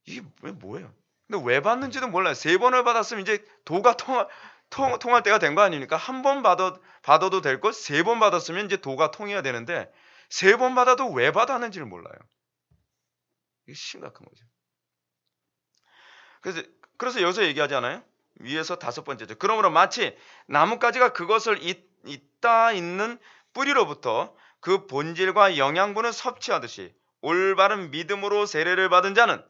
이게 뭐예요? 근데 왜 받는지도 몰라요. 3번을 받았으면 이제 도가 통할 때가 된 거 아닙니까? 한 번 받아도 될 것, 3번 받았으면 이제 도가 통해야 되는데 3번 받아도 왜 받았는지를 몰라요. 이게 심각한 거죠. 그래서 여기서 얘기하지 않아요? 위에서 5번째죠. 그러므로 마치 나뭇가지가 그것을 잇다 있는 뿌리로부터 그 본질과 영양분을 섭취하듯이 올바른 믿음으로 세례를 받은 자는,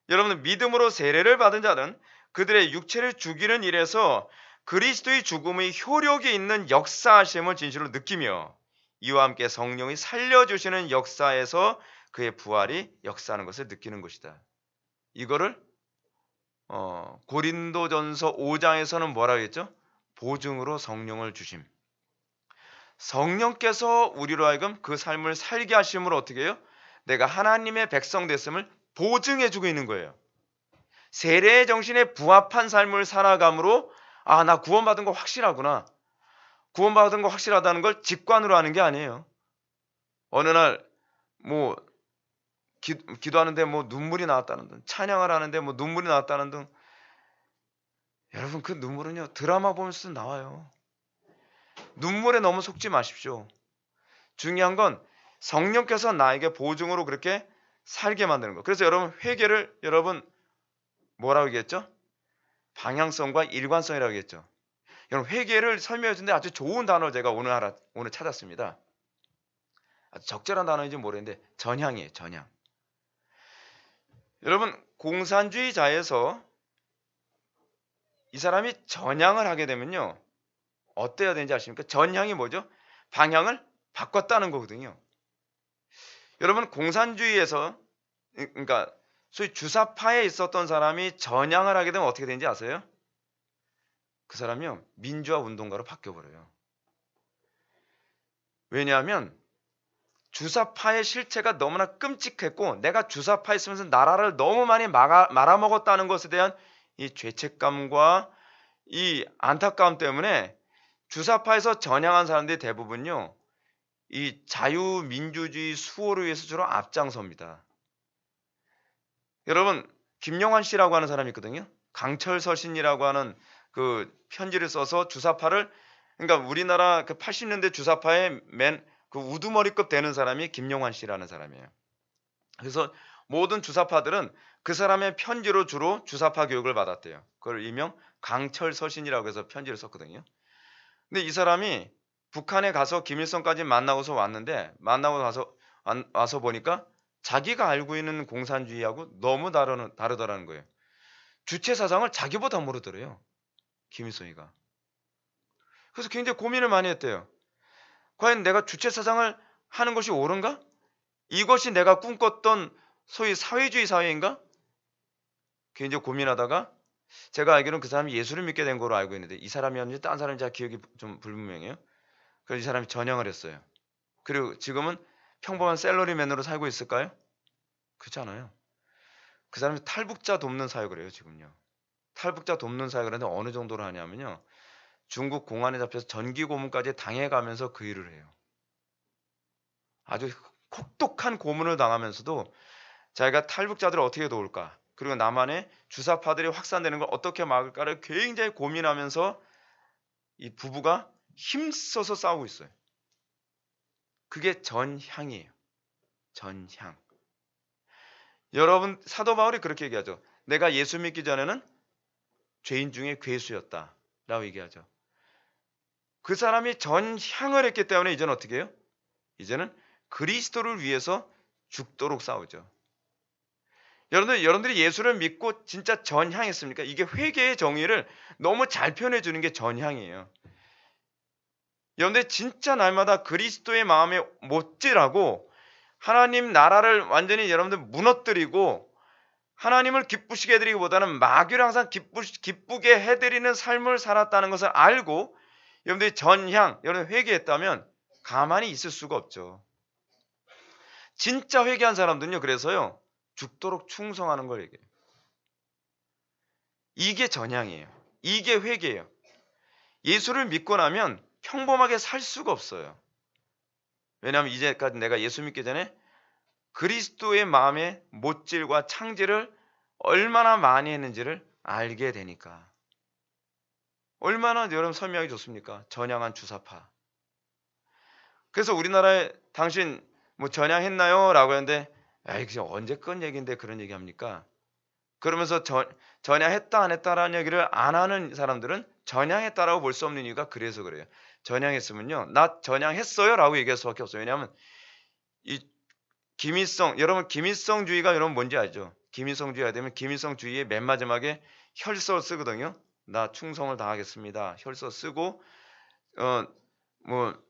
여러분들 믿음으로 세례를 받은 자는 그들의 육체를 죽이는 일에서 그리스도의 죽음의 효력이 있는 역사하심을 진실로 느끼며 이와 함께 성령이 살려주시는 역사에서 그의 부활이 역사하는 것을 느끼는 것이다. 이거를 고린도전서 5장에서는 뭐라고 했죠? 보증으로 성령을 주심. 성령께서 우리로 하여금 그 삶을 살게 하심으로 어떻게 해요? 내가 하나님의 백성 됐음을 보증해주고 있는 거예요. 세례의 정신에 부합한 삶을 살아감으로 아, 나 구원받은 거 확실하구나. 구원받은 거 확실하다는 걸 직관으로 하는 게 아니에요. 어느 날 뭐 기도하는데 뭐 눈물이 나왔다는 등, 찬양을 하는데 뭐 눈물이 나왔다는 등, 여러분 그 눈물은요 드라마 보면서도 나와요. 눈물에 너무 속지 마십시오. 중요한 건 성령께서 나에게 보증으로 그렇게 살게 만드는 거. 그래서 여러분 회개를 여러분 뭐라고 얘기했죠? 방향성과 일관성이라고 얘기했죠. 여러분 회개를 설명해 주는데 아주 좋은 단어 제가 오늘 찾았습니다. 아주 적절한 단어인지 모르겠는데 전향이에요. 전향. 여러분 공산주의자에서 이 사람이 전향을 하게 되면요 어때야 되는지 아십니까? 전향이 뭐죠? 방향을 바꿨다는 거거든요. 여러분 공산주의에서 그러니까 소위 주사파에 있었던 사람이 전향을 하게 되면 어떻게 되는지 아세요? 그 사람이요 민주화 운동가로 바뀌어버려요. 왜냐하면 주사파의 실체가 너무나 끔찍했고 내가 주사파에 있으면서 나라를 너무 많이 말아먹었다는 것에 대한 이 죄책감과 이 안타까움 때문에 주사파에서 전향한 사람들이 대부분요 이 자유민주주의 수호를 위해서 주로 앞장섭니다. 여러분 김용환 씨라고 하는 사람이 있거든요. 강철서신이라고 하는 그 편지를 써서 주사파를 그러니까 우리나라 그 80년대 주사파의 맨 그 우두머리급 되는 사람이 김용환 씨라는 사람이에요. 그래서 모든 주사파들은 그 사람의 편지로 주로 주사파 교육을 받았대요. 그걸 일명 강철서신이라고 해서 편지를 썼거든요. 근데 이 사람이 북한에 가서 김일성까지 만나고서 왔는데 만나고 와서 보니까 자기가 알고 있는 공산주의하고 너무 다르더라는 거예요. 주체 사상을 자기보다 모르더래요. 김일성이가. 그래서 굉장히 고민을 많이 했대요. 과연 내가 주체 사상을 하는 것이 옳은가? 이것이 내가 꿈꿨던 소위 사회주의 사회인가? 굉장히 고민하다가 제가 알기로는 그 사람이 예수를 믿게 된 거로 알고 있는데 이 사람이었는지 딴 사람인지 잘 기억이 좀 불분명해요. 그래서 이 사람이 전향을 했어요. 그리고 지금은 평범한 셀러리맨으로 살고 있을까요? 그렇지 않아요. 그 사람이 탈북자 돕는 사역을 해요. 지금요. 탈북자 돕는 사역을 하는데 어느 정도로 하냐면요. 중국 공안에 잡혀서 전기 고문까지 당해가면서 그 일을 해요. 아주 혹독한 고문을 당하면서도 자기가 탈북자들을 어떻게 도울까, 그리고 남한의 주사파들이 확산되는 걸 어떻게 막을까를 굉장히 고민하면서 이 부부가 힘써서 싸우고 있어요. 그게 전향이에요. 전향. 여러분 사도 바울이 그렇게 얘기하죠. 내가 예수 믿기 전에는 죄인 중에 괴수였다 라고 얘기하죠. 그 사람이 전향을 했기 때문에 이제는 어떻게 해요? 이제는 그리스도를 위해서 죽도록 싸우죠. 여러분들이 예수를 믿고 진짜 전향했습니까? 이게 회개의 정의를 너무 잘 표현해 주는 게 전향이에요. 여러분들 진짜 날마다 그리스도의 마음에 못질하고 하나님 나라를 완전히 여러분들 무너뜨리고 하나님을 기쁘시게 해드리기보다는 마귀를 항상 기쁘게 해드리는 삶을 살았다는 것을 알고 여러분들이 전향, 여러분 회개했다면 가만히 있을 수가 없죠. 진짜 회개한 사람들은요. 그래서요. 죽도록 충성하는 걸 얘기해요. 이게 전향이에요. 이게 회개예요. 예수를 믿고 나면 평범하게 살 수가 없어요. 왜냐하면 이제까지 내가 예수 믿기 전에 그리스도의 마음의 못질과 창질을 얼마나 많이 했는지를 알게 되니까. 얼마나 여러분 설명이 좋습니까? 전향한 주사파. 그래서 우리나라에 당신 뭐 전향했나요? 라고 하는데 에이 그냥 언제 건 얘기인데 그런 얘기합니까? 그러면서 전향했다 안 했다라는 얘기를 안 하는 사람들은 전향했다라고 볼 수 없는 이유가 그래서 그래요. 전향했으면요. 나 전향했어요 라고 얘기할 수밖에 없어요. 왜냐하면 이 김일성, 여러분 김일성주의가 여러분 뭔지 알죠? 김일성주의가 되면 김일성주의의 맨 마지막에 혈서 쓰거든요. 나 충성을 다하겠습니다. 혈서 쓰고 뭐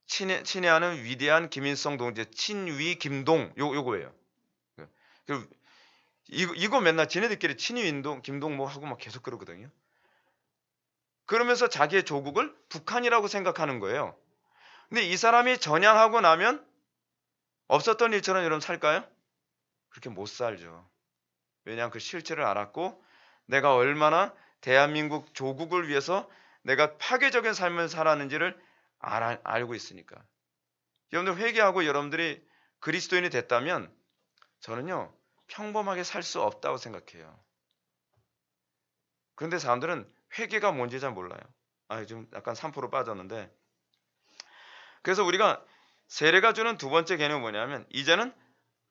친애하는 위대한 김일성 동지 친위 김동 요거예요. 그 이거 맨날 지네들끼리 친위 김동 뭐 하고 막 계속 그러거든요. 그러면서 자기의 조국을 북한이라고 생각하는 거예요. 근데 이 사람이 전향하고 나면 없었던 일처럼 여러분 살까요? 그렇게 못 살죠. 왜냐하면 그 실체를 알았고 내가 얼마나 대한민국 조국을 위해서 내가 파괴적인 삶을 살았는지를 알고 있으니까. 여러분들 회개하고 여러분들이 그리스도인이 됐다면 저는요 평범하게 살 수 없다고 생각해요. 그런데 사람들은 회개가 뭔지 잘 몰라요. 좀 약간 3% 빠졌는데 그래서 우리가 세례가 주는 두 번째 개념은 뭐냐면 이제는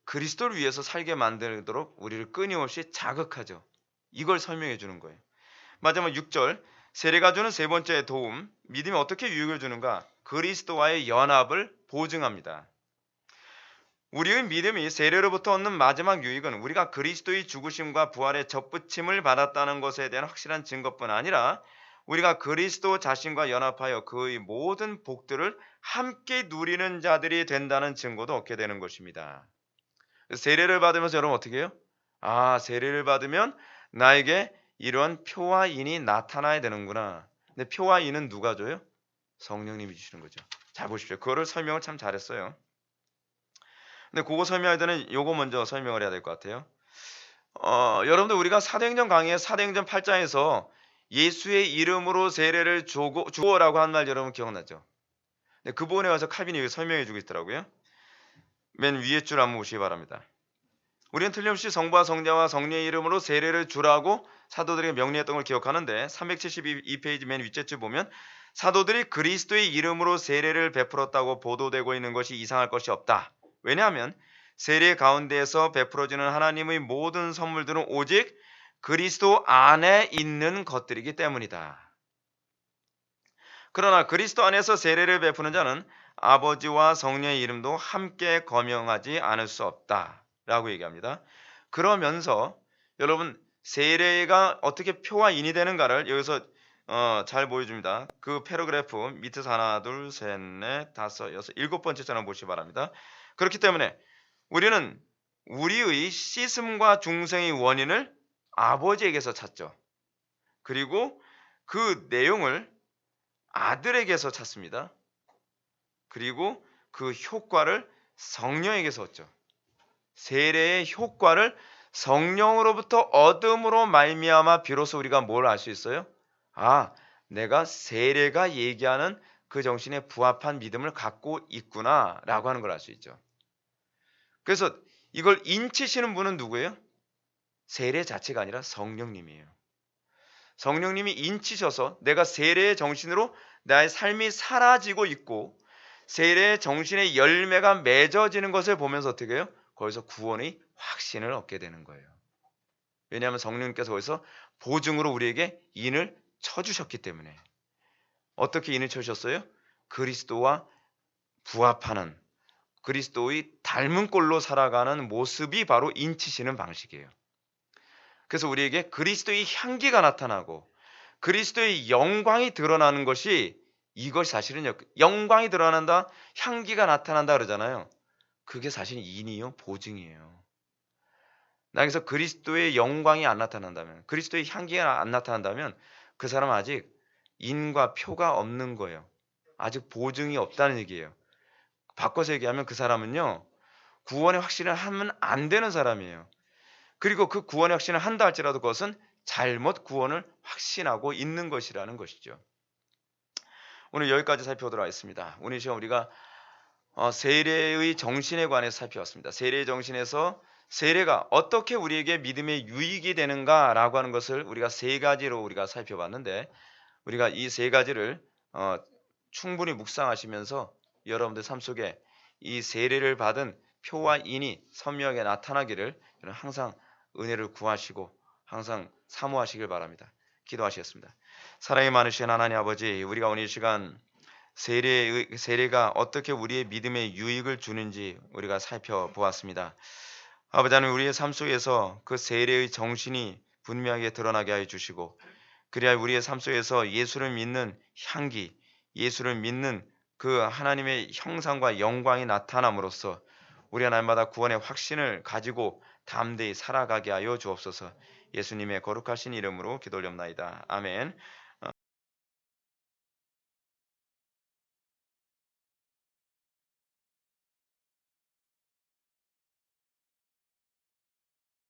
그리스도를 위해서 살게 만들도록 우리를 끊임없이 자극하죠. 이걸 설명해 주는 거예요. 마지막 6절 세례가 주는 세 번째 도움 믿음이 어떻게 유익을 주는가? 그리스도와의 연합을 보증합니다. 우리의 믿음이 세례로부터 얻는 마지막 유익은 우리가 그리스도의 죽으심과 부활의 접붙임을 받았다는 것에 대한 확실한 증거뿐 아니라 우리가 그리스도 자신과 연합하여 그의 모든 복들을 함께 누리는 자들이 된다는 증거도 얻게 되는 것입니다. 세례를 받으면서 여러분 어떻게 해요? 세례를 받으면 나에게 이러한 표와 인이 나타나야 되는구나. 근데 표와 인은 누가 줘요? 성령님이 주시는 거죠. 잘 보십시오. 그거를 설명을 참 잘했어요. 근데 그거 설명할 때는 요거 먼저 설명을 해야 될 것 같아요. 여러분들 우리가 사도행전 강의에 사도행전 8장에서 예수의 이름으로 세례를 주어라고 한 말 여러분 기억나죠? 근데 그 부분에 와서 칼빈이 설명해 주고 있더라고요. 맨 위에 줄 한번 보시기 바랍니다. 우리는 틀림없이 성부와 성자와 성령의 이름으로 세례를 주라고 사도들에게 명령했던 걸 기억하는데 372페이지 맨 윗줄에 보면 사도들이 그리스도의 이름으로 세례를 베풀었다고 보도되고 있는 것이 이상할 것이 없다. 왜냐하면 세례 가운데에서 베풀어지는 하나님의 모든 선물들은 오직 그리스도 안에 있는 것들이기 때문이다. 그러나 그리스도 안에서 세례를 베푸는 자는 아버지와 성령의 이름도 함께 거명하지 않을 수 없다라고 얘기합니다. 그러면서 여러분 세례가 어떻게 표와 인이 되는가를 여기서 잘 보여줍니다. 그 패러그래프 밑에서 하나, 둘, 셋, 넷, 다섯, 여섯, 일곱 번째 장을 보시기 바랍니다. 그렇기 때문에 우리는 우리의 씻음과 중생의 원인을 아버지에게서 찾죠. 그리고 그 내용을 아들에게서 찾습니다. 그리고 그 효과를 성령에게서 얻죠. 세례의 효과를 성령으로부터 얻음으로 말미암아 비로소 우리가 뭘 알 수 있어요? 아, 내가 세례가 얘기하는 그 정신에 부합한 믿음을 갖고 있구나 라고 하는 걸 알 수 있죠. 그래서 이걸 인치시는 분은 누구예요? 세례 자체가 아니라 성령님이에요. 성령님이 인치셔서 내가 세례의 정신으로 나의 삶이 사라지고 있고 세례의 정신의 열매가 맺어지는 것을 보면서 어떻게 해요? 거기서 구원의 확신을 얻게 되는 거예요. 왜냐하면 성령님께서 거기서 보증으로 우리에게 인을 쳐주셨기 때문에. 어떻게 인을 쳐주셨어요? 그리스도와 부합하는 그리스도의 닮은 꼴로 살아가는 모습이 바로 인치시는 방식이에요. 그래서 우리에게 그리스도의 향기가 나타나고 그리스도의 영광이 드러나는 것이 이것이 사실은요. 영광이 드러난다, 향기가 나타난다 그러잖아요. 그게 사실 인이요, 보증이에요. 나에게서 그리스도의 영광이 안 나타난다면, 그리스도의 향기가 안 나타난다면 그 사람은 아직 인과 표가 없는 거예요. 아직 보증이 없다는 얘기예요. 바꿔서 얘기하면 그 사람은요. 구원의 확신을 하면 안 되는 사람이에요. 그리고 그 구원의 확신을 한다 할지라도 그것은 잘못 구원을 확신하고 있는 것이라는 것이죠. 오늘 여기까지 살펴보도록 하겠습니다. 오늘 시간 우리가 세례의 정신에 관해서 살펴봤습니다. 세례의 정신에서 세례가 어떻게 우리에게 믿음의 유익이 되는가라고 하는 것을 우리가 세 가지로 우리가 살펴봤는데 우리가 이 세 가지를 충분히 묵상하시면서 여러분들 삶 속에 이 세례를 받은 표와 인이 선명하게 나타나기를 항상 은혜를 구하시고 항상 사모하시길 바랍니다. 기도하시겠습니다. 사랑이 많으신 하나님 아버지, 우리가 오늘 이 시간 세례가 어떻게 우리의 믿음에 유익을 주는지 우리가 살펴보았습니다. 아버지 하나님, 우리의 삶 속에서 그 세례의 정신이 분명하게 드러나게 하여 주시고 그래야 우리의 삶 속에서 예수를 믿는 향기, 예수를 믿는 그 하나님의 형상과 영광이 나타남으로써 우리가 날마다 구원의 확신을 가지고 담대히 살아가게 하여 주옵소서. 예수님의 거룩하신 이름으로 기도 올렵나이다. 아멘.